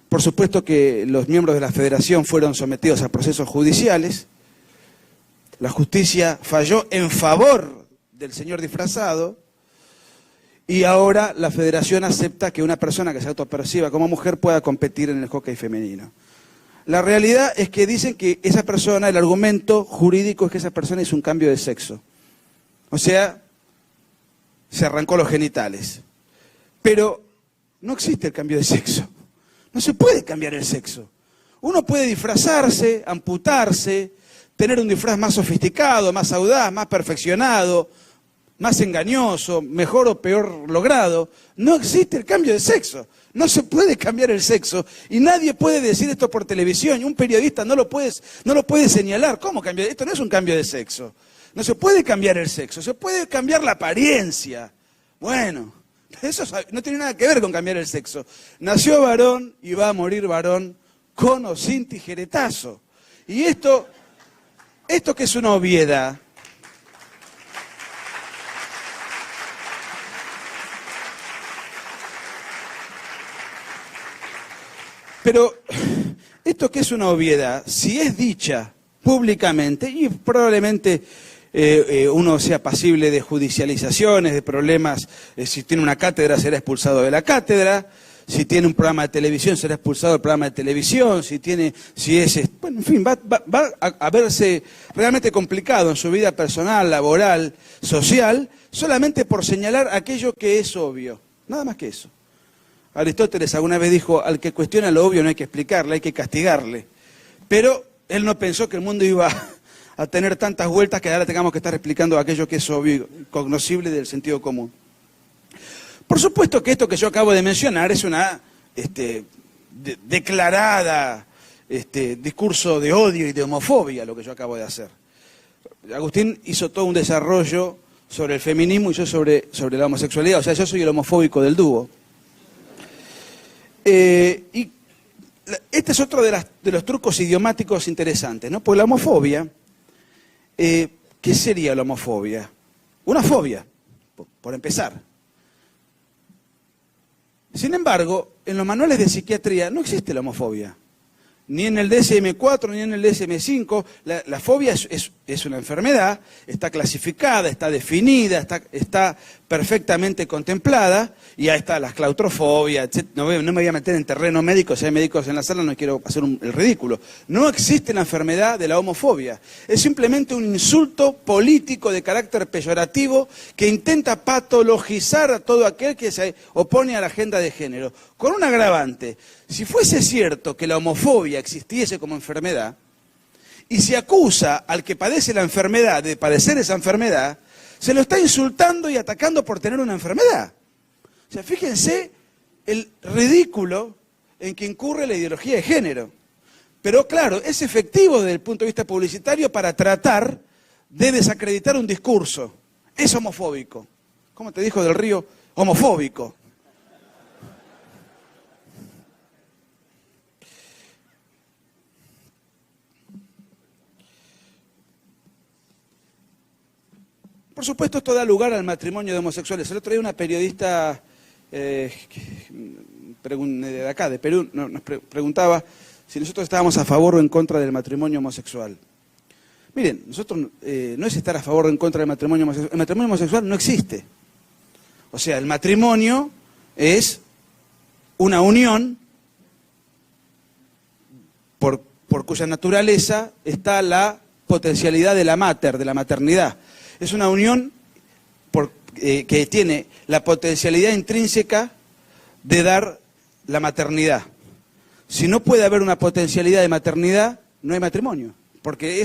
Por supuesto que los miembros de la federación fueron sometidos a procesos judiciales. La justicia falló en favor del señor disfrazado y ahora la federación acepta que una persona que se autoperciba como mujer pueda competir en el hockey femenino. La realidad es que dicen que esa persona, el argumento jurídico es que esa persona hizo un cambio de sexo. O sea, se arrancó los genitales. Pero no existe el cambio de sexo. No se puede cambiar el sexo. Uno puede disfrazarse, amputarse, tener un disfraz más sofisticado, más audaz, más perfeccionado, más engañoso, mejor o peor logrado. No existe el cambio de sexo. No se puede cambiar el sexo. Y nadie puede decir esto por televisión. Y un periodista no lo puede señalar. ¿Cómo cambiar? Esto no es un cambio de sexo. No se puede cambiar el sexo. Se puede cambiar la apariencia. Bueno, eso no tiene nada que ver con cambiar el sexo. Nació varón y va a morir varón con o sin tijeretazo. Y esto que es una obviedad, pero esto que es una obviedad, si es dicha públicamente, y probablemente uno sea pasible de judicializaciones, de problemas, si tiene una cátedra será expulsado de la cátedra, si tiene un programa de televisión será expulsado del programa de televisión, bueno, en fin, va a verse realmente complicado en su vida personal, laboral, social, solamente por señalar aquello que es obvio, nada más que eso. Aristóteles alguna vez dijo, al que cuestiona lo obvio no hay que explicarle, hay que castigarle. Pero él no pensó que el mundo iba a tener tantas vueltas que ahora tengamos que estar explicando aquello que es obvio, cognoscible del sentido común. Por supuesto que esto que yo acabo de mencionar es una declarada discurso de odio y de homofobia, lo que yo acabo de hacer. Agustín hizo todo un desarrollo sobre el feminismo y yo sobre la homosexualidad, o sea, yo soy el homofóbico del dúo. Y este es otro de los trucos idiomáticos interesantes, ¿no? Pues la homofobia, ¿qué sería la homofobia? Una fobia, por empezar. Sin embargo, en los manuales de psiquiatría no existe la homofobia. Ni en el DSM-4, ni en el DSM-5. La fobia es una enfermedad, está clasificada, está definida, está perfectamente contemplada, y ahí está la claustrofobia, etc. No me voy a meter en terreno médico, si hay médicos en la sala no quiero hacer el ridículo. No existe la enfermedad de la homofobia. Es simplemente un insulto político de carácter peyorativo que intenta patologizar a todo aquel que se opone a la agenda de género. Con un agravante: si fuese cierto que la homofobia existiese como enfermedad, y se acusa al que padece la enfermedad de padecer esa enfermedad, se lo está insultando y atacando por tener una enfermedad. O sea, fíjense el ridículo en que incurre la ideología de género. Pero claro, es efectivo desde el punto de vista publicitario para tratar de desacreditar un discurso. Es homofóbico. ¿Cómo te dijo Del Río? Homofóbico. Por supuesto, esto da lugar al matrimonio de homosexuales. El otro día una periodista de acá, de Perú, nos preguntaba si nosotros estábamos a favor o en contra del matrimonio homosexual. Miren, nosotros no es estar a favor o en contra del matrimonio homosexual. El matrimonio homosexual no existe. O sea, el matrimonio es una unión por cuya naturaleza está la potencialidad de la mater, de la maternidad. Es una unión que tiene la potencialidad intrínseca de dar la maternidad. Si no puede haber una potencialidad de maternidad, no hay matrimonio, porque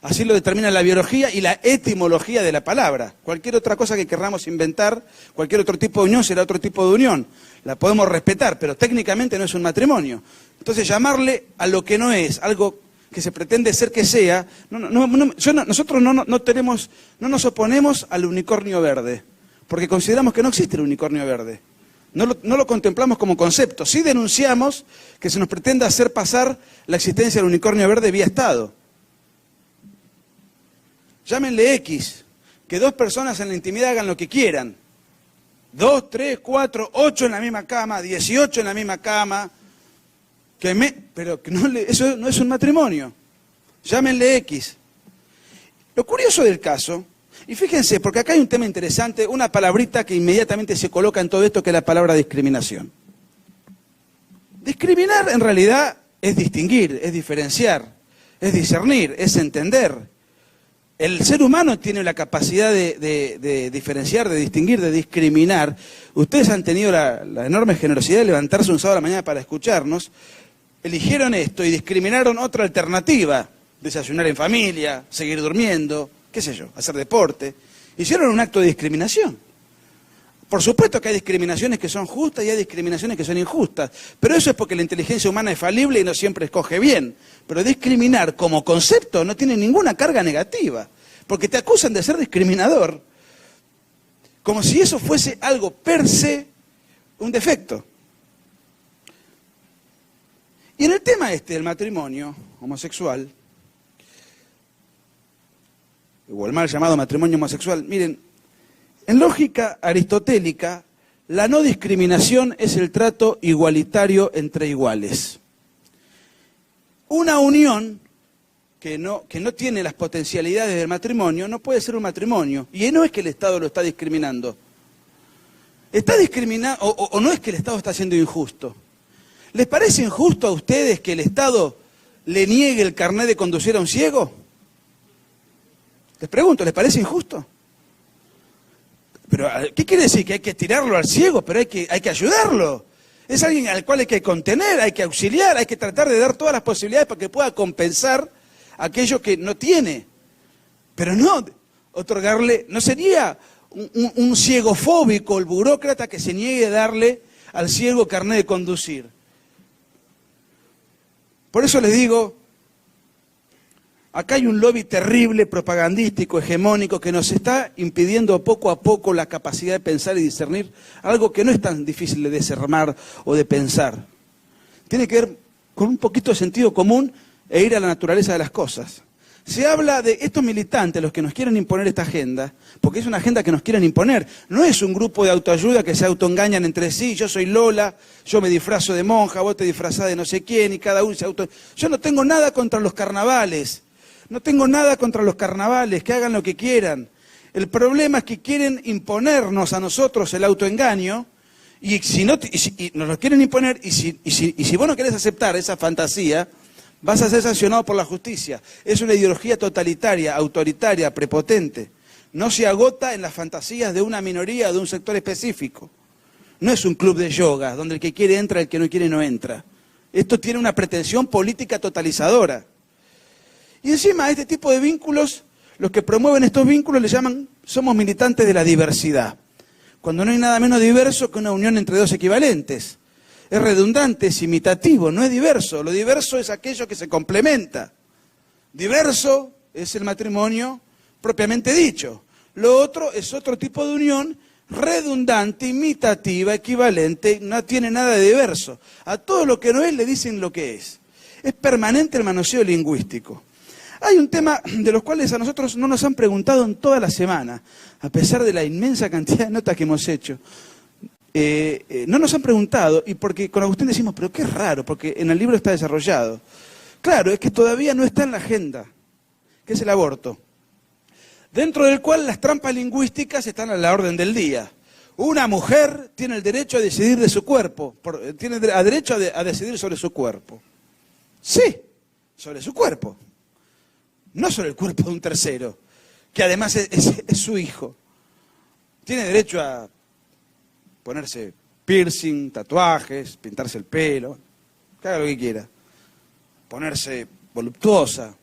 así lo determina la biología y la etimología de la palabra. Cualquier otra cosa que querramos inventar, cualquier otro tipo de unión será otro tipo de unión. La podemos respetar, pero técnicamente no es un matrimonio. Entonces, llamarle a lo que no es, algo que se pretende ser que sea, nosotros no nos oponemos al unicornio verde, porque consideramos que no existe el unicornio verde. No lo contemplamos como concepto. Sí denunciamos que se nos pretenda hacer pasar la existencia del unicornio verde vía Estado. Llámenle X, que dos personas en la intimidad hagan lo que quieran. 2, 3, 4, 8 en la misma cama, 18 en la misma cama. Pero que eso no es un matrimonio. Llámenle X. Lo curioso del caso, y fíjense, porque acá hay un tema interesante, una palabrita que inmediatamente se coloca en todo esto, que es la palabra discriminación. Discriminar en realidad es distinguir, es diferenciar, es discernir, es entender. El ser humano tiene la capacidad de diferenciar, de distinguir, de discriminar. Ustedes han tenido la enorme generosidad de levantarse un sábado a la mañana para escucharnos. Eligieron esto y discriminaron otra alternativa. Desayunar en familia, seguir durmiendo, qué sé yo, hacer deporte. Hicieron un acto de discriminación. Por supuesto que hay discriminaciones que son justas y hay discriminaciones que son injustas. Pero eso es porque la inteligencia humana es falible y no siempre escoge bien. Pero discriminar como concepto no tiene ninguna carga negativa. Porque te acusan de ser discriminador. Como si eso fuese algo per se un defecto. Y en el tema del matrimonio homosexual, o el mal llamado matrimonio homosexual, miren, en lógica aristotélica, la no discriminación es el trato igualitario entre iguales. Una unión que no tiene las potencialidades del matrimonio no puede ser un matrimonio. Y no es que el Estado lo está discriminando. Está discriminando, o no es que el Estado está siendo injusto. ¿Les parece injusto a ustedes que el Estado le niegue el carnet de conducir a un ciego? Les pregunto, ¿les parece injusto? Pero, ¿qué quiere decir? Que hay que tirarlo al ciego, pero hay que ayudarlo. Es alguien al cual hay que contener, hay que auxiliar, hay que tratar de dar todas las posibilidades para que pueda compensar aquello que no tiene. Pero no otorgarle, no sería un ciego fóbico el burócrata que se niegue a darle al ciego carnet de conducir. Por eso les digo, acá hay un lobby terrible, propagandístico, hegemónico, que nos está impidiendo poco a poco la capacidad de pensar y discernir algo que no es tan difícil de desarmar o de pensar. Tiene que ver con un poquito de sentido común e ir a la naturaleza de las cosas. Se habla de estos militantes, los que nos quieren imponer esta agenda, porque es una agenda que nos quieren imponer. No es un grupo de autoayuda que se autoengañan entre sí. Yo soy Lola, yo me disfrazo de monja, vos te disfrazás de no sé quién y cada uno se auto... Yo no tengo nada contra los carnavales. No tengo nada contra los carnavales, que hagan lo que quieran. El problema es que quieren imponernos a nosotros el autoengaño y si nos lo quieren imponer y si vos no querés aceptar esa fantasía, vas a ser sancionado por la justicia. Es una ideología totalitaria, autoritaria, prepotente. No se agota en las fantasías de una minoría o de un sector específico. No es un club de yoga donde el que quiere entra, el que no quiere no entra. Esto tiene una pretensión política totalizadora. Y encima a este tipo de vínculos, los que promueven estos vínculos le llaman, somos militantes de la diversidad. Cuando no hay nada menos diverso que una unión entre dos equivalentes. Es redundante, es imitativo, no es diverso. Lo diverso es aquello que se complementa. Diverso es el matrimonio propiamente dicho. Lo otro es otro tipo de unión redundante, imitativa, equivalente, no tiene nada de diverso. A todo lo que no es le dicen lo que es. Es permanente el manoseo lingüístico. Hay un tema de los cuales a nosotros no nos han preguntado en toda la semana, a pesar de la inmensa cantidad de notas que hemos hecho. No nos han preguntado, y porque con Agustín decimos, pero qué raro, porque en el libro está desarrollado. Claro, es que todavía no está en la agenda, que es el aborto, dentro del cual las trampas lingüísticas están a la orden del día. Una mujer tiene el derecho a decidir de su cuerpo, tiene derecho a decidir sobre su cuerpo. Sí, sobre su cuerpo, no sobre el cuerpo de un tercero, que además es su hijo. Tiene derecho a ponerse piercing, tatuajes, pintarse el pelo, que haga lo que quiera. Ponerse voluptuosa,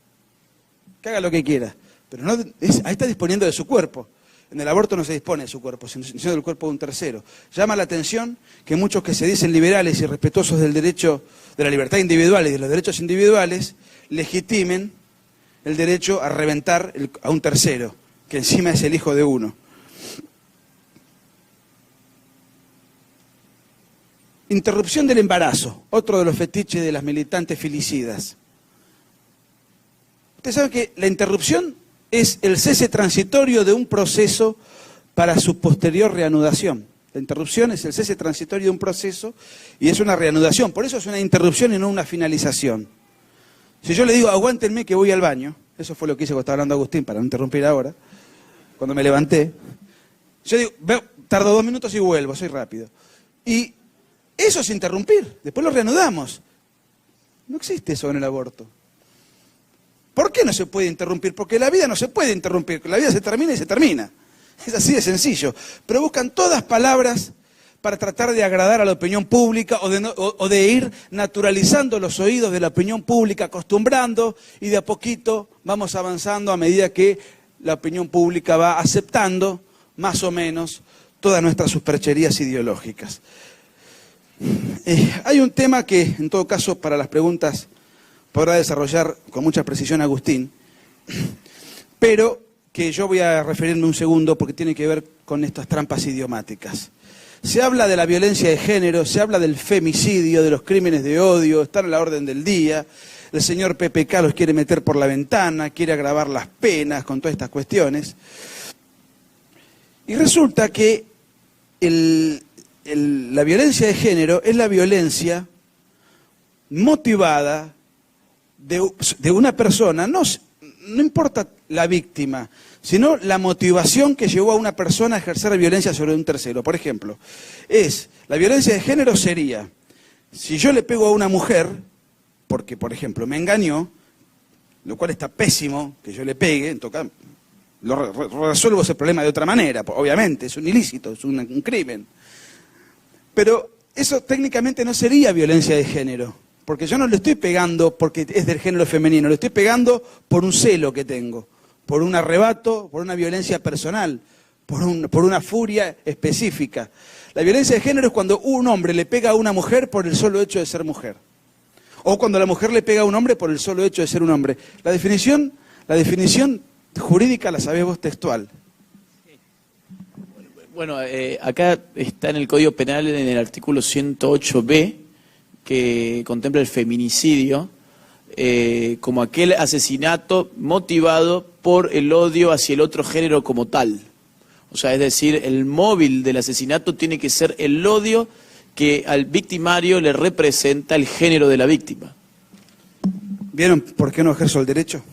que haga lo que quiera. Pero no, ahí está disponiendo de su cuerpo. En el aborto no se dispone de su cuerpo, sino del cuerpo de un tercero. Llama la atención que muchos que se dicen liberales y respetuosos del derecho, de la libertad individual y de los derechos individuales, legitimen el derecho a reventar a un tercero, que encima es el hijo de uno. Interrupción del embarazo, otro de los fetiches de las militantes filicidas. Ustedes saben que la interrupción es el cese transitorio de un proceso para su posterior reanudación. La interrupción es el cese transitorio de un proceso y es una reanudación. Por eso es una interrupción y no una finalización. Si yo le digo, aguántenme que voy al baño, eso fue lo que hice cuando estaba hablando Agustín, para no interrumpir ahora, cuando me levanté, yo digo, tardo 2 minutos y vuelvo, soy rápido. Y eso es interrumpir, después lo reanudamos. No existe eso en el aborto. ¿Por qué no se puede interrumpir? Porque la vida no se puede interrumpir, la vida se termina y se termina. Es así de sencillo. Pero buscan todas palabras para tratar de agradar a la opinión pública o de ir naturalizando los oídos de la opinión pública, acostumbrando, y de a poquito vamos avanzando a medida que la opinión pública va aceptando, más o menos, todas nuestras supercherías ideológicas. Hay un tema que, en todo caso, para las preguntas podrá desarrollar con mucha precisión Agustín, pero que yo voy a referirme un segundo porque tiene que ver con estas trampas idiomáticas. Se habla de la violencia de género, se habla del femicidio, de los crímenes de odio, están a la orden del día. El señor PPK los quiere meter por la ventana, quiere agravar las penas con todas estas cuestiones. Y resulta que la violencia de género es la violencia motivada de una persona, no importa la víctima, sino la motivación que llevó a una persona a ejercer violencia sobre un tercero. Por ejemplo, la violencia de género sería, si yo le pego a una mujer, porque, por ejemplo, me engañó, lo cual está pésimo que yo le pegue, en todo caso, resuelvo ese problema de otra manera, obviamente, es un ilícito, es un crimen. Pero eso técnicamente no sería violencia de género, porque yo no le estoy pegando porque es del género femenino, le estoy pegando por un celo que tengo, por un arrebato, por una violencia personal, por una furia específica. La violencia de género es cuando un hombre le pega a una mujer por el solo hecho de ser mujer. O cuando la mujer le pega a un hombre por el solo hecho de ser un hombre. La definición jurídica la sabés vos textual. Bueno, acá está en el Código Penal, en el artículo 108b, que contempla el feminicidio como aquel asesinato motivado por el odio hacia el otro género como tal. O sea, es decir, el móvil del asesinato tiene que ser el odio que al victimario le representa el género de la víctima. ¿Vieron por qué no ejerzo el derecho?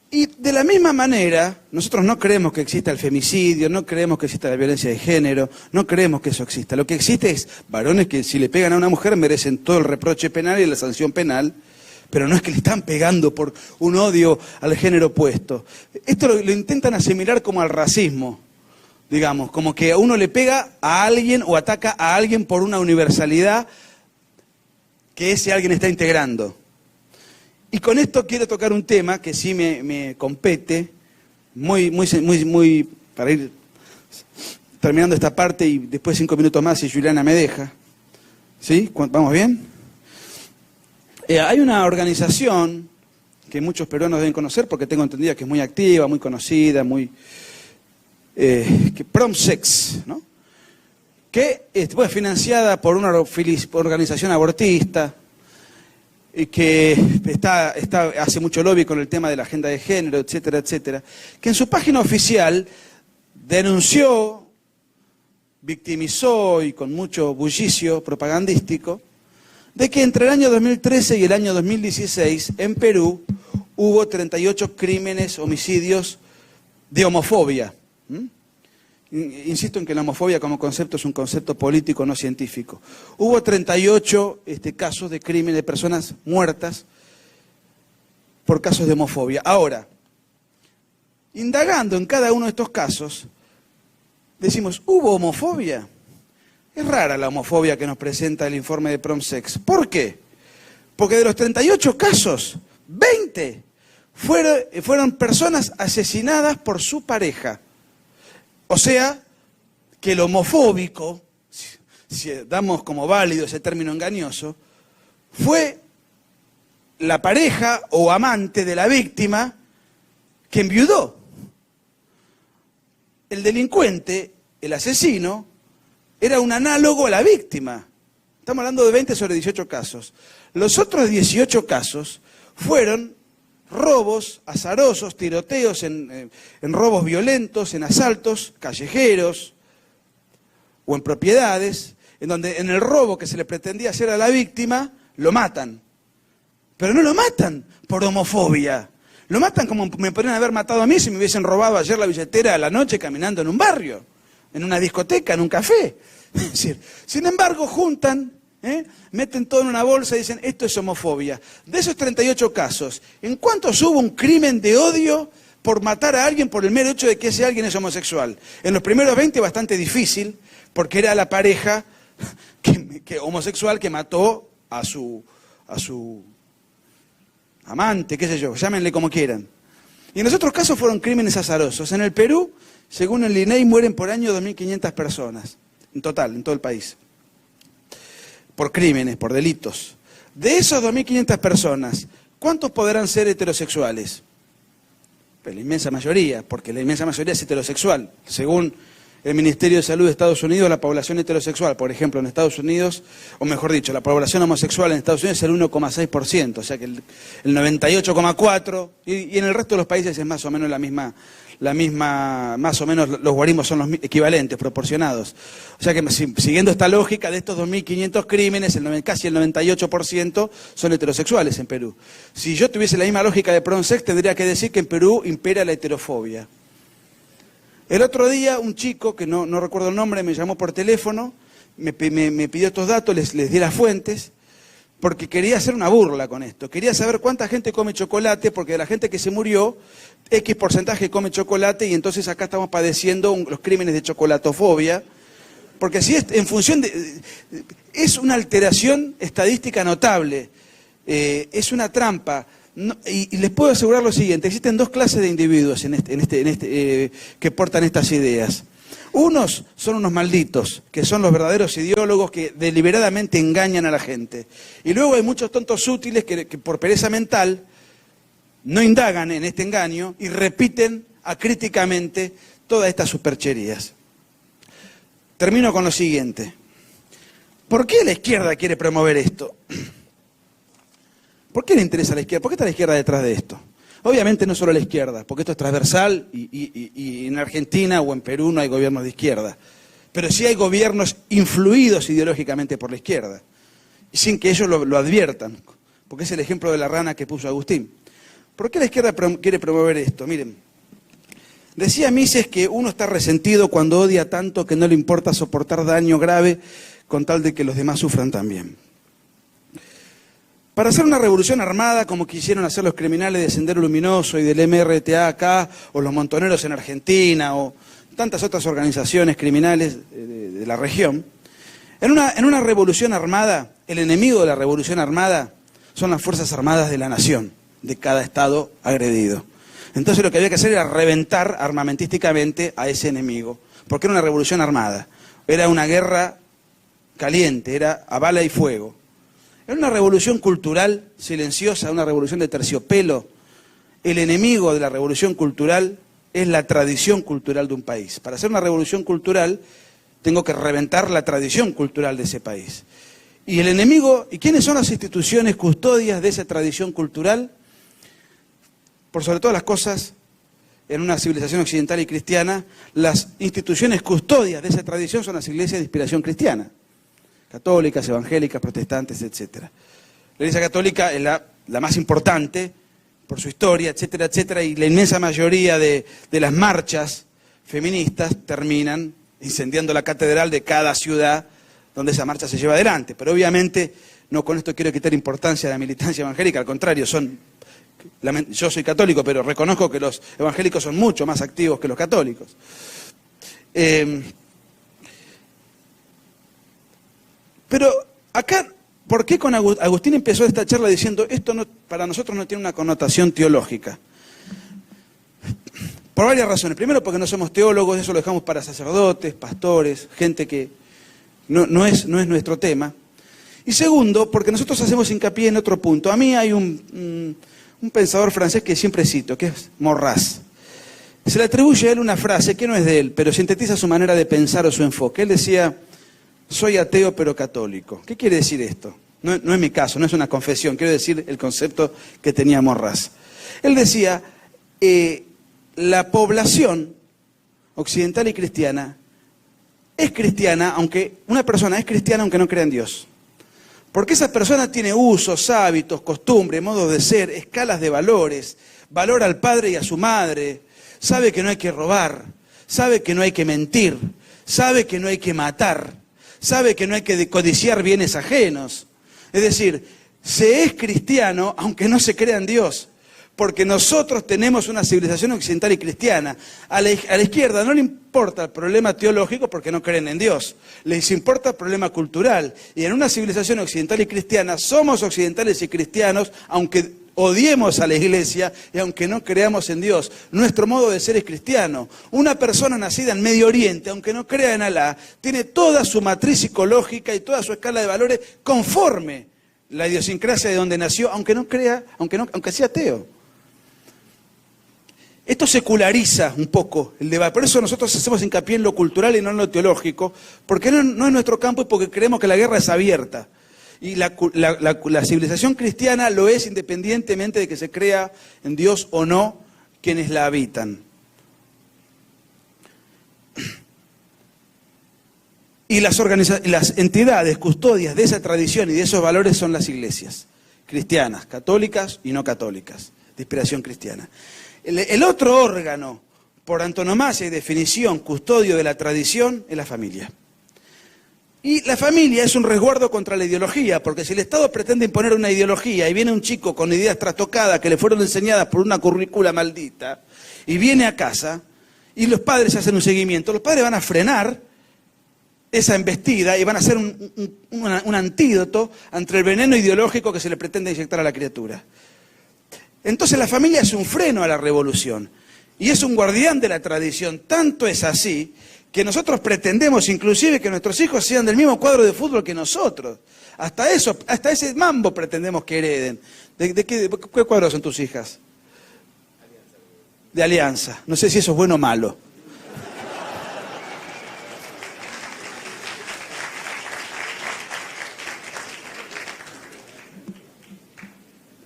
Y de la misma manera, nosotros no creemos que exista el femicidio, no creemos que exista la violencia de género, no creemos que eso exista. Lo que existe es varones que si le pegan a una mujer merecen todo el reproche penal y la sanción penal, pero no es que le están pegando por un odio al género opuesto. Esto lo intentan asimilar como al racismo, digamos, como que a uno le pega a alguien o ataca a alguien por una universalidad que ese alguien está integrando. Y con esto quiero tocar un tema que sí me compete, muy, para ir terminando esta parte y después 5 minutos más si Juliana me deja. ¿Sí? ¿Vamos bien? Hay una organización que muchos peruanos deben conocer porque tengo entendido que es muy activa, muy conocida, que Promsex, ¿no? Que es financiada por una organización abortista y que hace mucho lobby con el tema de la agenda de género, etcétera, etcétera, que en su página oficial denunció, victimizó y con mucho bullicio propagandístico de que entre el año 2013 y el año 2016 en Perú hubo 38 crímenes, homicidios de homofobia. Insisto en que la homofobia como concepto es un concepto político, no científico. Hubo 38 casos de crímenes de personas muertas por casos de homofobia. Ahora, indagando en cada uno de estos casos, decimos, ¿hubo homofobia? Es rara la homofobia que nos presenta el informe de Promsex. ¿Por qué? Porque de los 38 casos, 20 fueron personas asesinadas por su pareja. O sea, que el homofóbico, si damos como válido ese término engañoso, fue la pareja o amante de la víctima que enviudó. El delincuente, el asesino, era un análogo a la víctima. Estamos hablando de 20 sobre 18 casos. Los otros 18 casos fueron robos azarosos, tiroteos en robos violentos, en asaltos callejeros o en propiedades, en donde en el robo que se le pretendía hacer a la víctima, lo matan. Pero no lo matan por homofobia. Lo matan como me podrían haber matado a mí si me hubiesen robado ayer la billetera a la noche caminando en un barrio, en una discoteca, en un café. Es decir, sin embargo, juntan, meten todo en una bolsa y dicen, esto es homofobia. De esos 38 casos, ¿en cuántos hubo un crimen de odio por matar a alguien por el mero hecho de que ese alguien es homosexual? En los primeros 20 bastante difícil, porque era la pareja homosexual que mató a su amante, qué sé yo, llámenle como quieran. Y en los otros casos fueron crímenes azarosos. En el Perú, según el INEI, mueren por año 2.500 personas, en total, en todo el país, por crímenes, por delitos. De esos 2.500 personas, ¿cuántos podrán ser heterosexuales? Pues la inmensa mayoría, porque la inmensa mayoría es heterosexual. Según el Ministerio de Salud de Estados Unidos, la población heterosexual, por ejemplo, en Estados Unidos, o mejor dicho, la población homosexual en Estados Unidos es el 1,6%, o sea que el 98,4%, y en el resto de los países es más o menos más o menos los guarismos son los equivalentes, proporcionados. O sea que siguiendo esta lógica, de estos 2.500 crímenes, casi el 98% son heterosexuales en Perú. Si yo tuviese la misma lógica de Promsex, tendría que decir que en Perú impera la heterofobia. El otro día un chico, que no recuerdo el nombre, me llamó por teléfono, me pidió estos datos, les di las fuentes, porque quería hacer una burla con esto. Quería saber cuánta gente come chocolate, porque de la gente que se murió, X porcentaje come chocolate, y entonces acá estamos padeciendo los crímenes de chocolatofobia, Porque si es en función de... Es una alteración estadística notable, es una trampa. Y les puedo asegurar lo siguiente, existen dos clases de individuos que portan estas ideas. Unos son unos malditos, que son los verdaderos ideólogos que deliberadamente engañan a la gente. Y luego hay muchos tontos útiles que por pereza mental no indagan en este engaño y repiten acríticamente todas estas supercherías. Termino con lo siguiente. ¿Por qué la izquierda quiere promover esto? ¿Por qué le interesa a la izquierda? ¿Por qué está la izquierda detrás de esto? Obviamente no solo la izquierda, porque esto es transversal y en Argentina o en Perú no hay gobiernos de izquierda. Pero sí hay gobiernos influidos ideológicamente por la izquierda, y sin que ellos lo adviertan, porque es el ejemplo de la rana que puso Agustín. ¿Por qué la izquierda quiere promover esto? Miren, decía Mises que uno está resentido cuando odia tanto que no le importa soportar daño grave con tal de que los demás sufran también. Para hacer una revolución armada, como quisieron hacer los criminales de Sendero Luminoso y del MRTA acá, o los montoneros en Argentina, o tantas otras organizaciones criminales de la región, en una revolución armada, el enemigo de la revolución armada son las Fuerzas Armadas de la nación, de cada estado agredido. Entonces lo que había que hacer era reventar armamentísticamente a ese enemigo, porque era una revolución armada, era una guerra caliente, era a bala y fuego. En una revolución cultural silenciosa, una revolución de terciopelo, el enemigo de la revolución cultural es la tradición cultural de un país. Para hacer una revolución cultural tengo que reventar la tradición cultural de ese país. Y el enemigo, ¿y quiénes son las instituciones custodias de esa tradición cultural? Por sobre todas las cosas, en una civilización occidental y cristiana, las instituciones custodias de esa tradición son las iglesias de inspiración cristiana. Católicas, evangélicas, protestantes, etcétera. La Iglesia Católica es la más importante por su historia, etcétera, etcétera, y la inmensa mayoría de las marchas feministas terminan incendiando la catedral de cada ciudad donde esa marcha se lleva adelante. Pero obviamente, no con esto quiero quitar importancia a la militancia evangélica, al contrario, yo soy católico, pero reconozco que los evangélicos son mucho más activos que los católicos. Pero acá, ¿por qué con Agustín empezó esta charla diciendo esto para nosotros no tiene una connotación teológica? Por varias razones. Primero, porque no somos teólogos, eso lo dejamos para sacerdotes, pastores, gente que no es nuestro tema. Y segundo, porque nosotros hacemos hincapié en otro punto. A mí hay un pensador francés que siempre cito, que es Maurras. Se le atribuye a él una frase que no es de él, pero sintetiza su manera de pensar o su enfoque. Él decía: soy ateo pero católico. ¿Qué quiere decir esto? No es mi caso, no es una confesión, quiero decir el concepto que tenía Maurras. Él decía, la población occidental y cristiana es cristiana, aunque una persona es cristiana aunque no crea en Dios. Porque esa persona tiene usos, hábitos, costumbres, modos de ser, escalas de valores, valora al padre y a su madre, sabe que no hay que robar, sabe que no hay que mentir, sabe que no hay que matar, sabe que no hay que codiciar bienes ajenos. Es decir, se es cristiano aunque no se crea en Dios, porque nosotros tenemos una civilización occidental y cristiana. A la izquierda no le importa el problema teológico porque no creen en Dios, les importa el problema cultural. Y en una civilización occidental y cristiana somos occidentales y cristianos aunque odiemos a la iglesia y aunque no creamos en Dios. Nuestro modo de ser es cristiano. Una persona nacida en Medio Oriente, aunque no crea en Alá, tiene toda su matriz psicológica y toda su escala de valores conforme la idiosincrasia de donde nació, aunque no crea, aunque sea ateo. Esto seculariza un poco el debate. Por eso nosotros hacemos hincapié en lo cultural y no en lo teológico, porque no es nuestro campo y porque creemos que la guerra es abierta. Y la civilización cristiana lo es independientemente de que se crea en Dios o no quienes la habitan. Y las entidades custodias de esa tradición y de esos valores son las iglesias cristianas, católicas y no católicas, de inspiración cristiana. El otro órgano, por antonomasia y definición, custodio de la tradición, es la familia. Y la familia es un resguardo contra la ideología, porque si el Estado pretende imponer una ideología y viene un chico con ideas trastocadas que le fueron enseñadas por una currícula maldita, y viene a casa, y los padres hacen un seguimiento, los padres van a frenar esa embestida y van a ser un antídoto ante el veneno ideológico que se le pretende inyectar a la criatura. Entonces la familia es un freno a la revolución y es un guardián de la tradición. Tanto es así que nosotros pretendemos inclusive que nuestros hijos sean del mismo cuadro de fútbol que nosotros. Hasta eso, hasta ese mambo pretendemos que hereden. ¿De qué cuadro son tus hijas? De Alianza. No sé si eso es bueno o malo.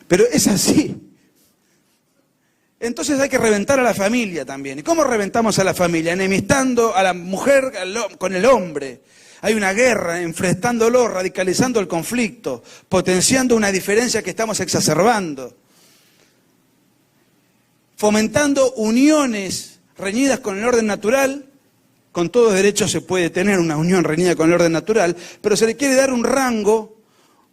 Pero es así. Entonces hay que reventar a la familia también. ¿Y cómo reventamos a la familia? Enemistando a la mujer con el hombre. Hay una guerra, enfrentándolo, radicalizando el conflicto, potenciando una diferencia que estamos exacerbando. Fomentando uniones reñidas con el orden natural. Con todo derecho se puede tener una unión reñida con el orden natural, pero se le quiere dar un rango,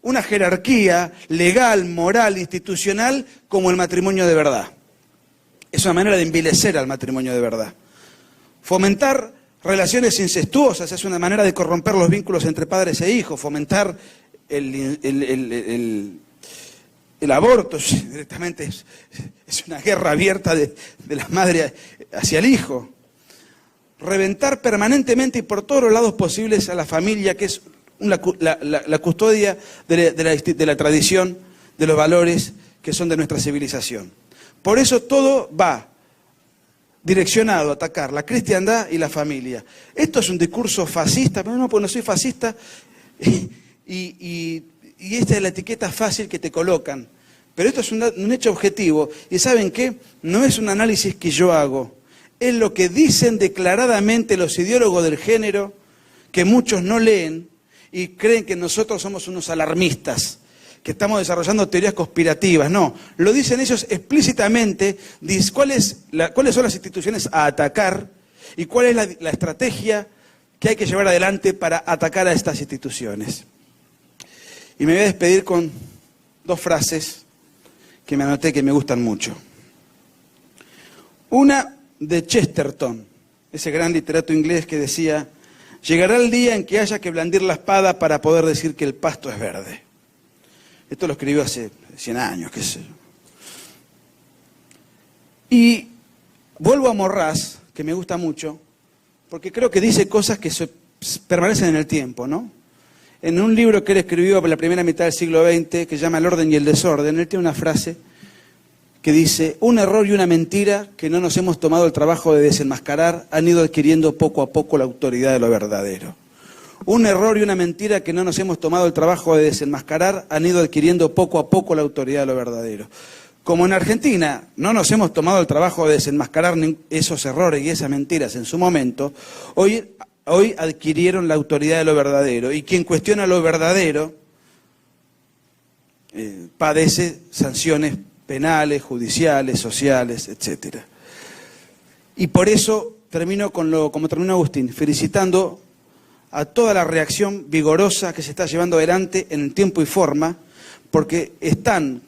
una jerarquía legal, moral, institucional, como el matrimonio de verdad. Es una manera de envilecer al matrimonio de verdad. Fomentar relaciones incestuosas es una manera de corromper los vínculos entre padres e hijos. Fomentar el aborto directamente es una guerra abierta de la madre hacia el hijo. Reventar permanentemente y por todos los lados posibles a la familia, que es la custodia de la tradición, de los valores que son de nuestra civilización. Por eso todo va direccionado a atacar la cristiandad y la familia. Esto es un discurso fascista, pero no, pues no soy fascista, y esta es la etiqueta fácil que te colocan. Pero esto es un hecho objetivo, y ¿saben qué? No es un análisis que yo hago, es lo que dicen declaradamente los ideólogos del género, que muchos no leen, y creen que nosotros somos unos alarmistas, que estamos desarrollando teorías conspirativas. No, lo dicen ellos explícitamente, cuáles son las instituciones a atacar y cuál es la estrategia que hay que llevar adelante para atacar a estas instituciones. Y me voy a despedir con dos frases que me anoté que me gustan mucho. Una de Chesterton, ese gran literato inglés que decía: llegará el día en que haya que blandir la espada para poder decir que el pasto es verde. Esto lo escribió hace 100 años, qué sé yo. Y vuelvo a Morras, que me gusta mucho, porque creo que dice cosas que permanecen en el tiempo, ¿no? En un libro que él escribió por la primera mitad del siglo XX, que se llama El orden y el desorden, él tiene una frase que dice: un error y una mentira que no nos hemos tomado el trabajo de desenmascarar han ido adquiriendo poco a poco la autoridad de lo verdadero. Un error y una mentira que no nos hemos tomado el trabajo de desenmascarar han ido adquiriendo poco a poco la autoridad de lo verdadero. Como en Argentina no nos hemos tomado el trabajo de desenmascarar esos errores y esas mentiras en su momento, hoy adquirieron la autoridad de lo verdadero. Y quien cuestiona lo verdadero padece sanciones penales, judiciales, sociales, etc. Y por eso termino como terminó Agustín, felicitando a toda la reacción vigorosa que se está llevando adelante en tiempo y forma, porque están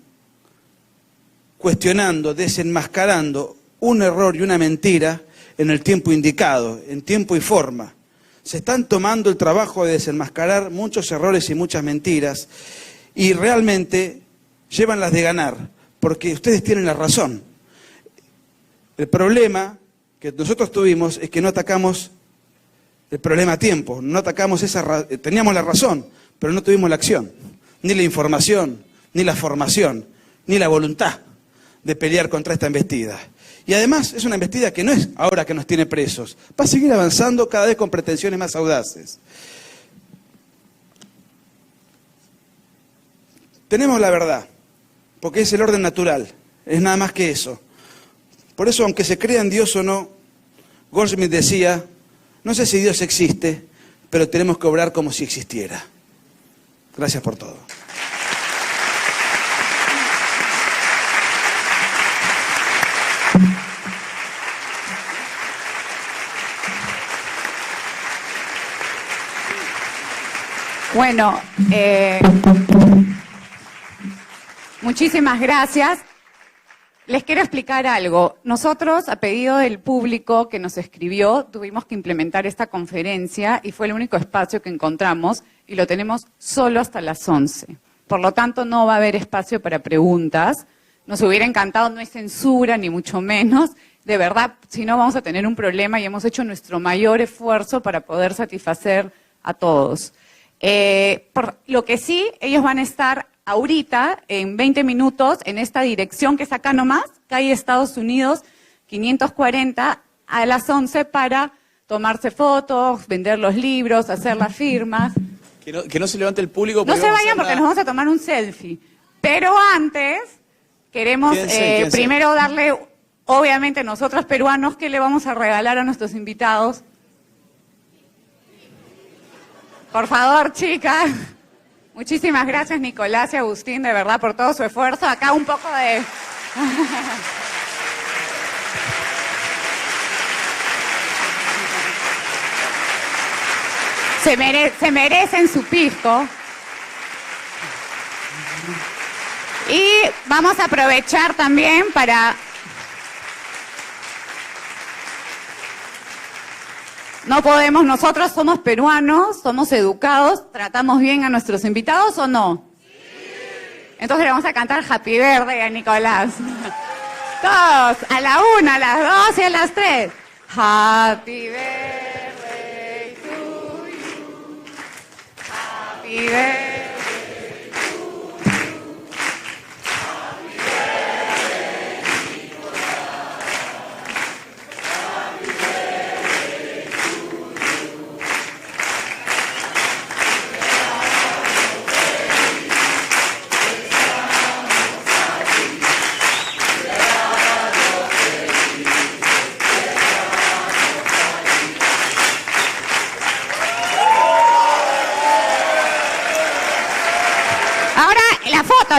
cuestionando, desenmascarando un error y una mentira en el tiempo indicado, en tiempo y forma. Se están tomando el trabajo de desenmascarar muchos errores y muchas mentiras, y realmente llevan las de ganar, porque ustedes tienen la razón. El problema que nosotros tuvimos es que no atacamos el problema a tiempo, no atacamos teníamos la razón, pero no tuvimos la acción, ni la información, ni la formación, ni la voluntad de pelear contra esta embestida. Y además es una embestida que no es ahora que nos tiene presos, va a seguir avanzando cada vez con pretensiones más audaces. Tenemos la verdad, porque es el orden natural, es nada más que eso. Por eso, aunque se crea en Dios o no, Goldsmith decía: no sé si Dios existe, pero tenemos que obrar como si existiera. Gracias por todo. Bueno, muchísimas gracias. Les quiero explicar algo. Nosotros, a pedido del público que nos escribió, tuvimos que implementar esta conferencia y fue el único espacio que encontramos y lo tenemos solo hasta las 11. Por lo tanto, no va a haber espacio para preguntas. Nos hubiera encantado, no es censura, ni mucho menos. De verdad, si no, vamos a tener un problema y hemos hecho nuestro mayor esfuerzo para poder satisfacer a todos. Por lo que sí, ellos van a estar ahorita, en 20 minutos, en esta dirección que es acá nomás, calle Estados Unidos, 540, a las 11 para tomarse fotos, vender los libros, hacer las firmas. Que no se levante el público. No se vayan porque nos vamos a tomar un selfie. Pero antes, queremos Quédense. primero darle, obviamente nosotros peruanos, ¿qué le vamos a regalar a nuestros invitados? Por favor, chicas. Muchísimas gracias, Nicolás y Agustín, de verdad, por todo su esfuerzo. Acá un poco de... Se merecen su pisco. Y vamos a aprovechar también para... No podemos, nosotros somos peruanos, somos educados, tratamos bien a nuestros invitados, ¿o no? Sí. Entonces le vamos a cantar Happy Birthday a Nicolás. Todos, a la 1, a las 2 y a las 3. Happy birthday to you. Happy birthday.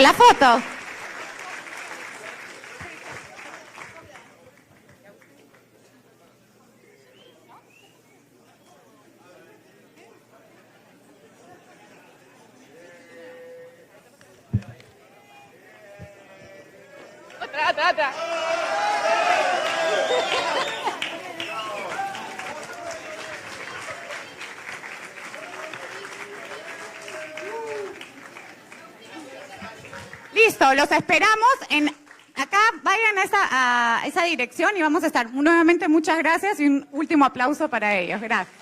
La foto. Otra. Listo, los esperamos en acá, vayan a esa dirección y vamos a estar. Nuevamente muchas gracias y un último aplauso para ellos. Gracias.